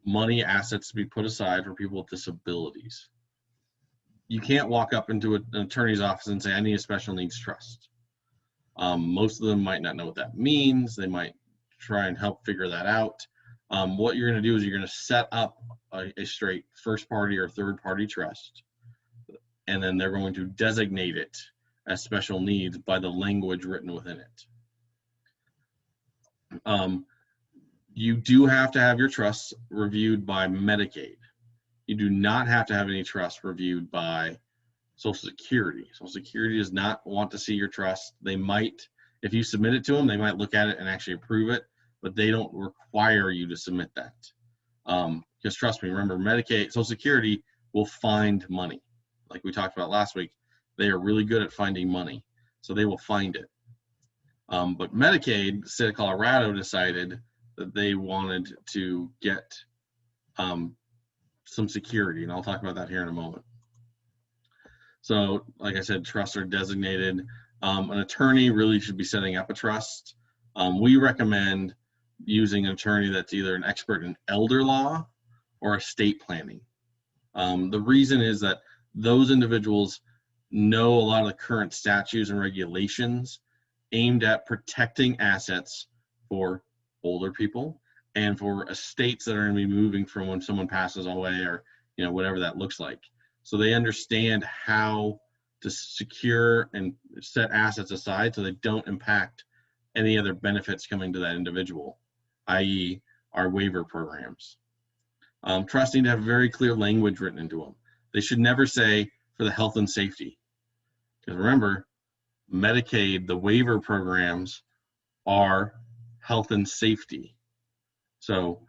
money assets to be put aside for people with disabilities. You can't walk up into an attorney's office and say, I need a special needs trust. Most of them might not know what that means. They might try and help figure that out. What you're going to do is you're going to set up a straight first party or third party trust, and then they're going to designate it as special needs by the language written within it. You do have to have your trusts reviewed by Medicaid. You do not have to have any trust reviewed by Social Security. Social Security does not want to see your trust. They might, if you submit it to them, they might look at it and actually approve it, but they don't require you to submit that. Because trust me, remember, Medicaid, Social Security will find money. Like we talked about last week, they are really good at finding money, so they will find it. But Medicaid, the state of Colorado decided that they wanted to get some security, and I'll talk about that here in a moment. So, like I said, trusts are designated. An attorney really should be setting up a trust. We recommend using an attorney that's either an expert in elder law or estate planning. The reason is that those individuals know a lot of the current statutes and regulations aimed at protecting assets for older people and for estates that are going to be moving from when someone passes away, or whatever that looks like. So they understand how to secure and set assets aside so they don't impact any other benefits coming to that individual, i.e. our waiver programs. Trusts need to have very clear language written into them. They should never say for the health and safety. Because remember, Medicaid, the waiver programs are health and safety. So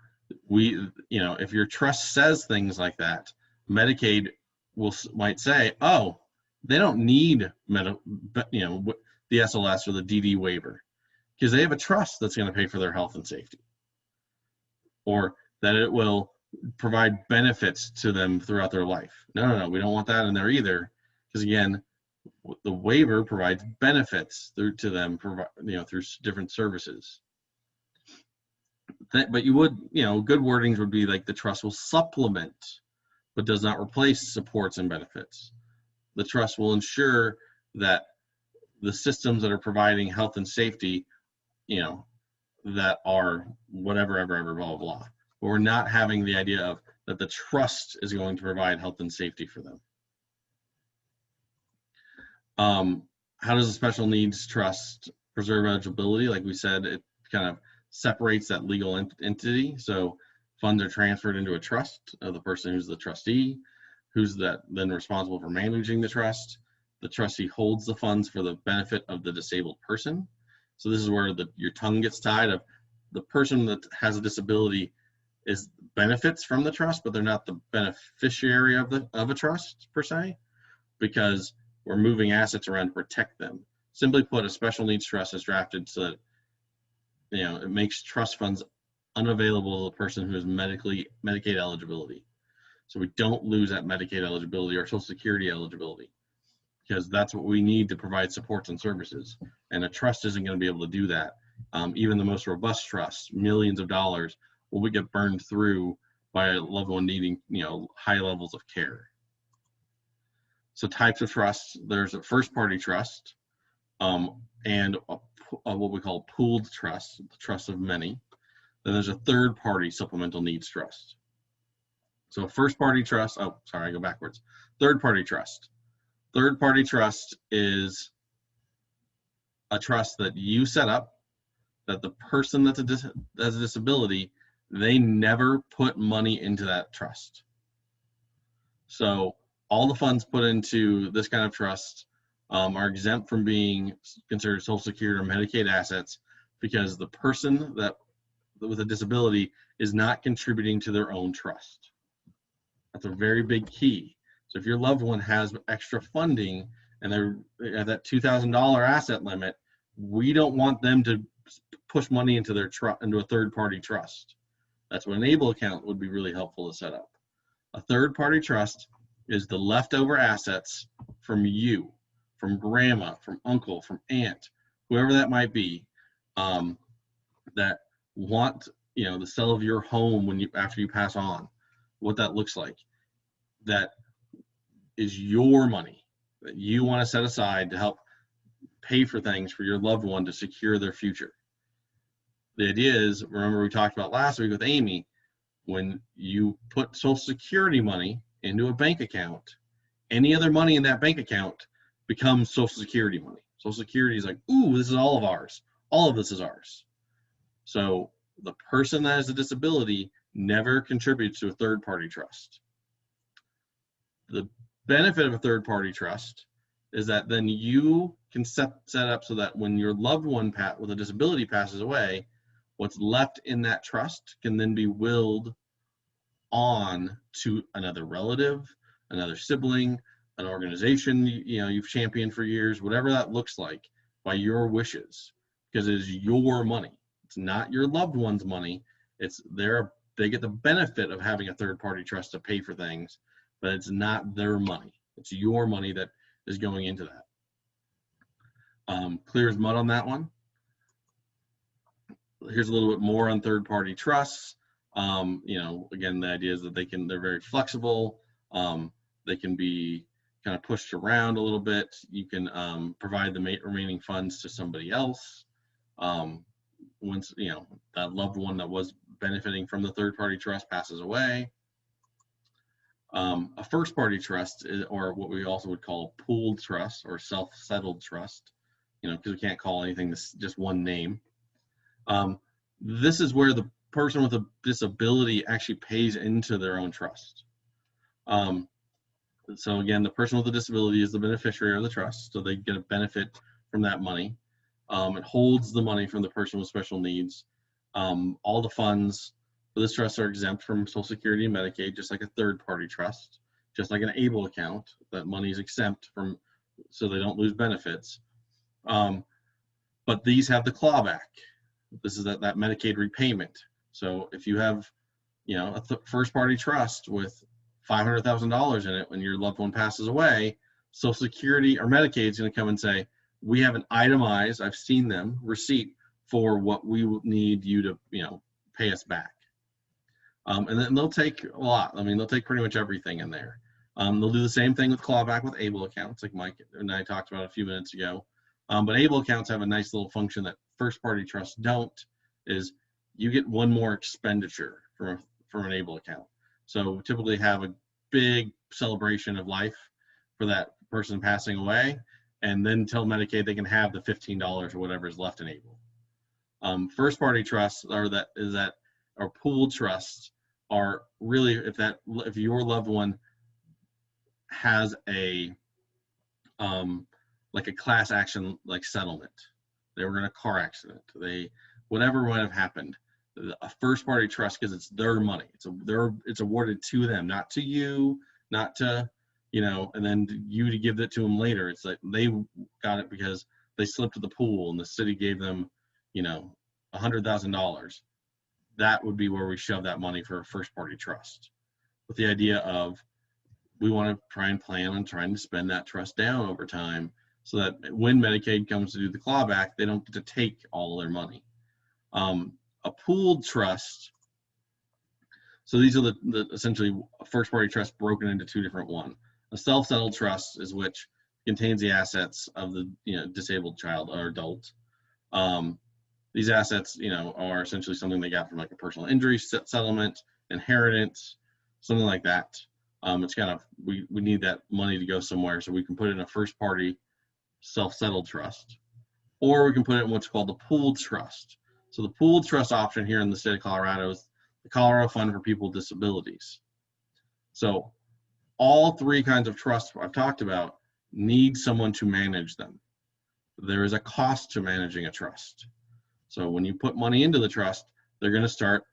if your trust says things like that, Medicaid might say, oh, they don't need the SLS or the DD waiver because they have a trust that's going to pay for their health and safety, or that it will provide benefits to them throughout their life. No, we don't want that in there either, because again, the waiver provides benefits to them, through different services. But you would, good wordings would be like the trust will supplement, but does not replace supports and benefits. The trust will ensure that the systems that are providing health and safety, that are whatever, ever, blah, blah, blah. But we're not having the idea of that the trust is going to provide health and safety for them. How does a special needs trust preserve eligibility? Like we said, it kind of separates that legal entity. So funds are transferred into a trust of the person who's the trustee, who's then responsible for managing the trust. The trustee holds the funds for the benefit of the disabled person. So this is where your tongue gets tied of the person that has a disability is benefits from the trust, but they're not the beneficiary of a trust per se, because we're moving assets around to protect them. Simply put, a special needs trust is drafted so that it makes trust funds unavailable to the person who has Medicaid eligibility. So we don't lose that Medicaid eligibility or Social Security eligibility, because that's what we need to provide supports and services. And a trust isn't going to be able to do that. Even the most robust trusts, millions of dollars, will get burned through by a loved one needing high levels of care. So types of trusts, there's a first party trust, and what we call pooled trust, the trust of many. Then there's a third party supplemental needs trust. So first party trust, I go backwards. Third party trust. Third party trust is a trust that you set up, that the person that has a disability, they never put money into that trust. So all the funds put into this kind of trust are exempt from being considered Social Security or Medicaid assets, because the person with a disability is not contributing to their own trust. That's a very big key. So if your loved one has extra funding and they're at that $2,000 asset limit, we don't want them to push money into into a third-party trust. That's what an ABLE account would be really helpful to set up. A third-party trust is the leftover assets from you, from grandma, from uncle, from aunt, whoever that might be, that want the sale of your home after you pass on, what that looks like. That is your money that you want to set aside to help pay for things for your loved one to secure their future. The idea is, remember we talked about last week with Amy, when you put Social Security money into a bank account, any other money in that bank account becomes Social Security money. Social Security is like, ooh, this is all of ours. All of this is ours. So the person that has a disability never contributes to a third-party trust. The benefit of a third-party trust is that then you can set up so that when your loved one with a disability passes away, what's left in that trust can then be willed on to another relative, another sibling, an organization you've championed for years, whatever that looks like, by your wishes, because it is your money. It's not your loved one's money. They get the benefit of having a third-party trust to pay for things, but it's not their money. It's your money that is going into that. Clear as mud on that one. Here's a little bit more on third-party trusts. Again, the idea is that they're very flexible. They can be kind of pushed around a little bit. You can provide the remaining funds to somebody else. Once that loved one that was benefiting from the third-party trust passes away. A first-party trust or what we also would call a pooled trust or self-settled trust, because we can't call anything just one name. This is where the person with a disability actually pays into their own trust. So again, the person with a disability is the beneficiary of the trust, so they get a benefit from that money. It holds the money from the person with special needs. All the funds for this trust are exempt from Social Security and Medicaid, just like a third-party trust, just like an ABLE account. That money is exempt from, so they don't lose benefits. But these have the clawback. This is that Medicaid repayment. So if you have, a first-party trust with $500,000 in it when your loved one passes away, Social Security or Medicaid is going to come and say, we have an itemized, I've seen them, receipt for what we need you to, pay us back. And then they'll take a lot. I mean, they'll take pretty much everything in there. They'll do the same thing with clawback with ABLE accounts, like Mike and I talked about a few minutes ago. But ABLE accounts have a nice little function that first-party trusts don't, is you get one more expenditure from an ABLE account. So typically have a big celebration of life for that person passing away, and then tell Medicaid they can have the $15 or whatever is left in ABLE. First-party trusts or pooled trusts are really if your loved one has a like a class action like settlement, they were in a car accident, whatever might have happened, a first-party trust, because it's their money, it's awarded to them, not to you, not to and then you to give it to them later. It's like they got it because they slipped to the pool and the city gave them $100,000. That would be where we shove that money for a first-party trust, with the idea of we want to try and plan on trying to spend that trust down over time, so that when Medicaid comes to do the clawback, they don't get to take all their money. A pooled trust, so these are the essentially a first-party trust broken into two different ones. A self-settled trust is which contains the assets of the disabled child or adult. These assets are essentially something they got from like a personal injury settlement, inheritance, something like that. It's kind of we need that money to go somewhere, so we can put it in a first-party self-settled trust, or we can put it in what's called the pooled trust. So the pooled trust option here in the state of Colorado is the Colorado Fund for People with Disabilities. So all three kinds of trusts I've talked about need someone to manage them. There is a cost to managing a trust. So when you put money into the trust, they're going to start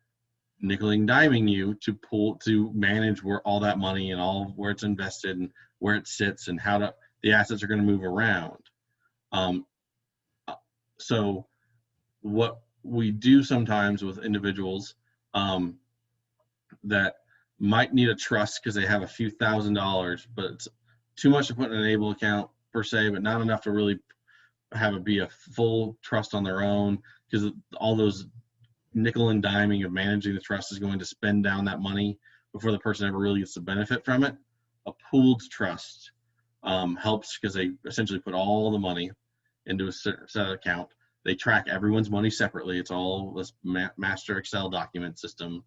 nickeling diming you to manage where all that money and all where it's invested and where it sits and how the assets are going to move around. So what we do sometimes with individuals that might need a trust because they have a few $1,000s, but it's too much to put in an ABLE account per se, but not enough to really have it be a full trust on their own, because all those nickel and diming of managing the trust is going to spend down that money before the person ever really gets the benefit from it. A pooled trust helps because they essentially put all the money into a set account. They track everyone's money separately. It's all this master Excel document system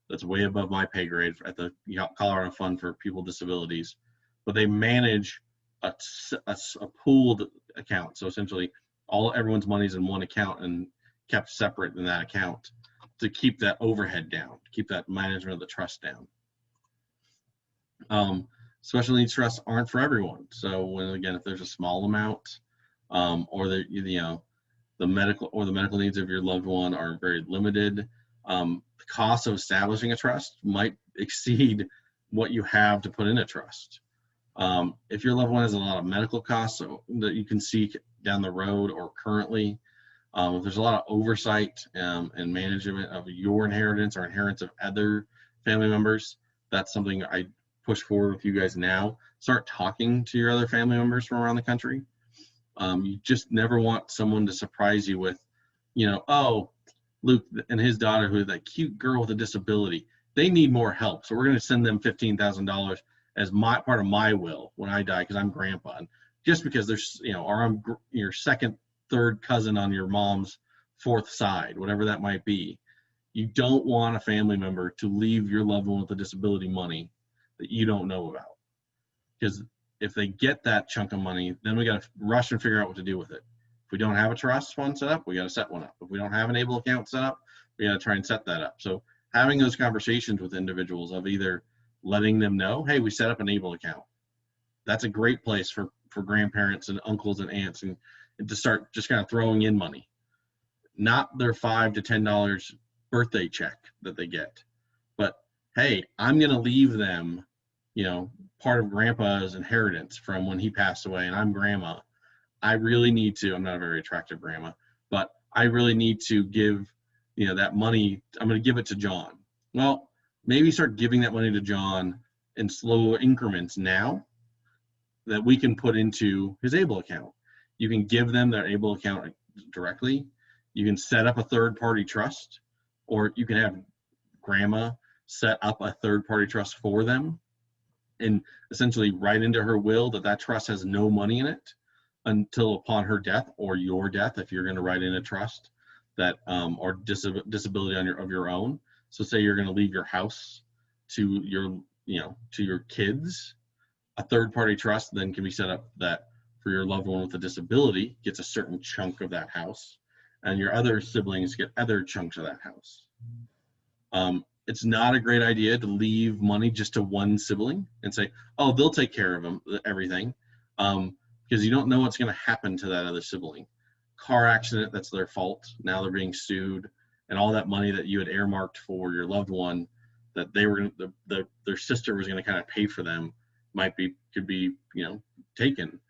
that's way above my pay grade at the Colorado Fund for People with Disabilities. But they manage a pooled account. So essentially, everyone's money's in one account and kept separate in that account to keep that overhead down, to keep that management of the trust down. Special needs trusts aren't for everyone. So if there's a small amount, or the medical needs of your loved one are very limited, the cost of establishing a trust might exceed what you have to put in a trust. If your loved one has a lot of medical costs that you can see down the road or currently, if there's a lot of oversight and management of your inheritance or inheritance of other family members, that's something I push forward with you guys now. Start talking to your other family members from around the country. You just never want someone to surprise you with, oh, Luke and his daughter, who is that cute girl with a disability, they need more help. So we're going to send them $15,000 as part of my will when I die, because I'm grandpa. And just because there's, or I'm your second, third cousin on your mom's fourth side, whatever that might be. You don't want a family member to leave your loved one with a disability money that you don't know about. Because if they get that chunk of money, then we got to rush and figure out what to do with it. If we don't have a trust fund set up, we got to set one up. If we don't have an ABLE account set up, we got to try and set that up. So having those conversations with individuals of either letting them know, hey, we set up an ABLE account. That's a great place for grandparents and uncles and aunts and to start just kind of throwing in money. Not their $5 to $10 birthday check that they get, but hey, I'm going to leave them, part of grandpa's inheritance from when he passed away, and I'm grandma. I really need to, I'm not a very attractive grandma, but I really need to give, that money, I'm going to give it to John. Well, maybe start giving that money to John in slow increments now that we can put into his ABLE account. You can give them their ABLE account directly. You can set up a third-party trust, or you can have grandma set up a third-party trust for them and essentially write into her will that trust has no money in it until upon her death or your death, if you're going to write in a trust that or disability of your own. So say you're going to leave your house to your kids, a third-party trust then can be set up that for your loved one with a disability gets a certain chunk of that house, and your other siblings get other chunks of that house. It's not a great idea to leave money just to one sibling and say, oh, they'll take care of everything, because you don't know what's going to happen to that other sibling. Car accident, that's their fault. Now they're being sued, and all that money that you had earmarked for your loved one that they were their sister was going to kind of pay for them could be taken.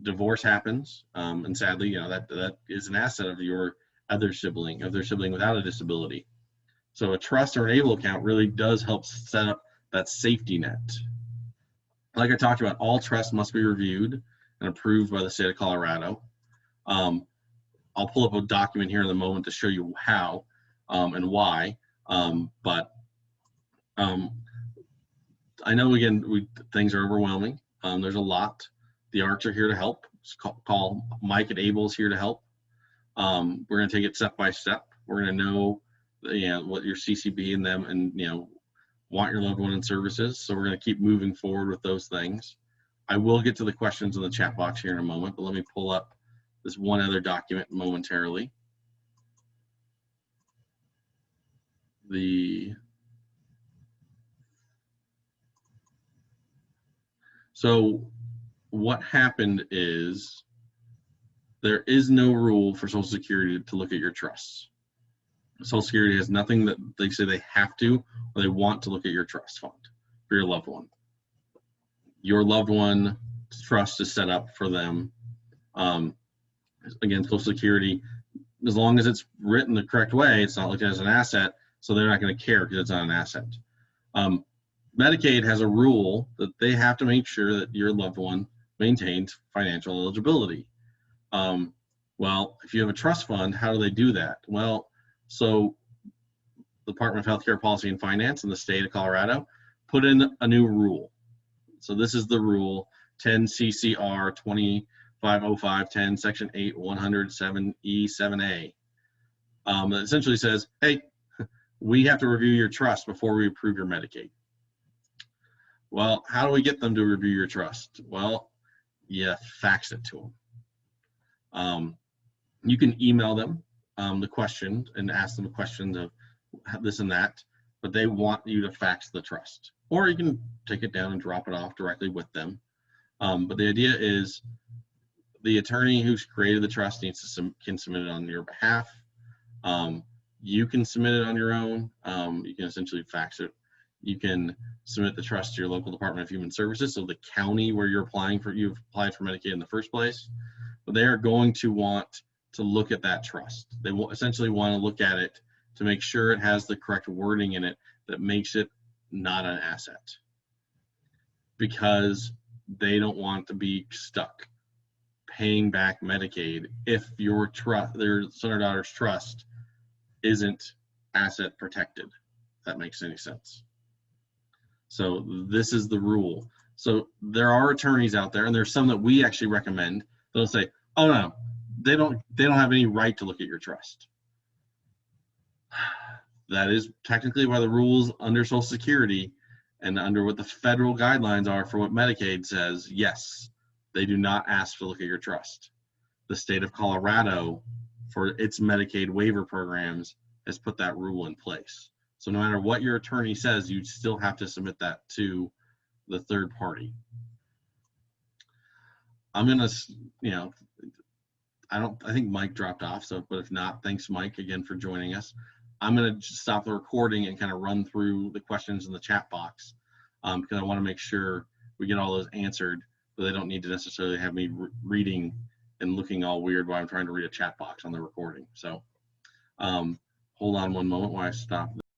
Divorce happens, and sadly, that is an asset of your other sibling, without a disability. So a trust or an ABLE account really does help set up that safety net. Like I talked about, all trusts must be reviewed and approved by the state of Colorado. I'll pull up a document here in a moment to show you how and why, but I know, again, things are overwhelming. There's a lot. The ARCs are here to help. Call Mike at ABLE's here to help. We're going to take it step by step. We're going to know what your CCB and them and want your loved one in services. So we're going to keep moving forward with those things. I will get to the questions in the chat box here in a moment, but let me pull up this one other document momentarily. So what happened is there is no rule for Social Security to look at your trusts. Social Security has nothing that they say they have to or they want to look at your trust fund for your loved one. Your loved one's trust is set up for them. Again, Social Security, as long as it's written the correct way, it's not looked at as an asset, so they're not going to care because it's not an asset. Medicaid has a rule that they have to make sure that your loved one maintains financial eligibility. Well, if you have a trust fund, how do they do that? Well, so the Department of Healthcare Policy and Finance in the state of Colorado put in a new rule. So this is the rule 10 CCR 250510 section 8 107E7A that essentially says, hey, we have to review your trust before we approve your Medicaid. Well, how do we get them to review your trust? Well, you fax it to them. You can email them the question and ask them questions of this and that, but they want you to fax the trust. Or you can take it down and drop it off directly with them. But the idea is the attorney who's created the trust can submit it on your behalf. You can submit it on your own. You can essentially fax it. You can submit the trust to your local Department of Human Services, so the county where you've applied for Medicaid in the first place. But they are going to want to look at that trust. They will essentially want to look at it to make sure it has the correct wording in it that makes it not an asset, because they don't want to be stuck paying back Medicaid if your trust, their son or daughter's trust, isn't asset protected. If that makes any sense. So this is the rule. So there are attorneys out there, and there's some that we actually recommend. They'll say, "Oh no, they don't have any right to look at your trust." That is technically by the rules under Social Security and under what the federal guidelines are for what Medicaid says. Yes, they do not ask to look at your trust. The state of Colorado, for its Medicaid waiver programs, has put that rule in place. So no matter what your attorney says, you still have to submit that to the third party. I'm gonna, I think Mike dropped off. So, but if not, thanks Mike again for joining us. I'm gonna just stop the recording and kind of run through the questions in the chat box because I want to make sure we get all those answered, so they don't need to necessarily have me reading and looking all weird while I'm trying to read a chat box on the recording. So hold on one moment while I stop.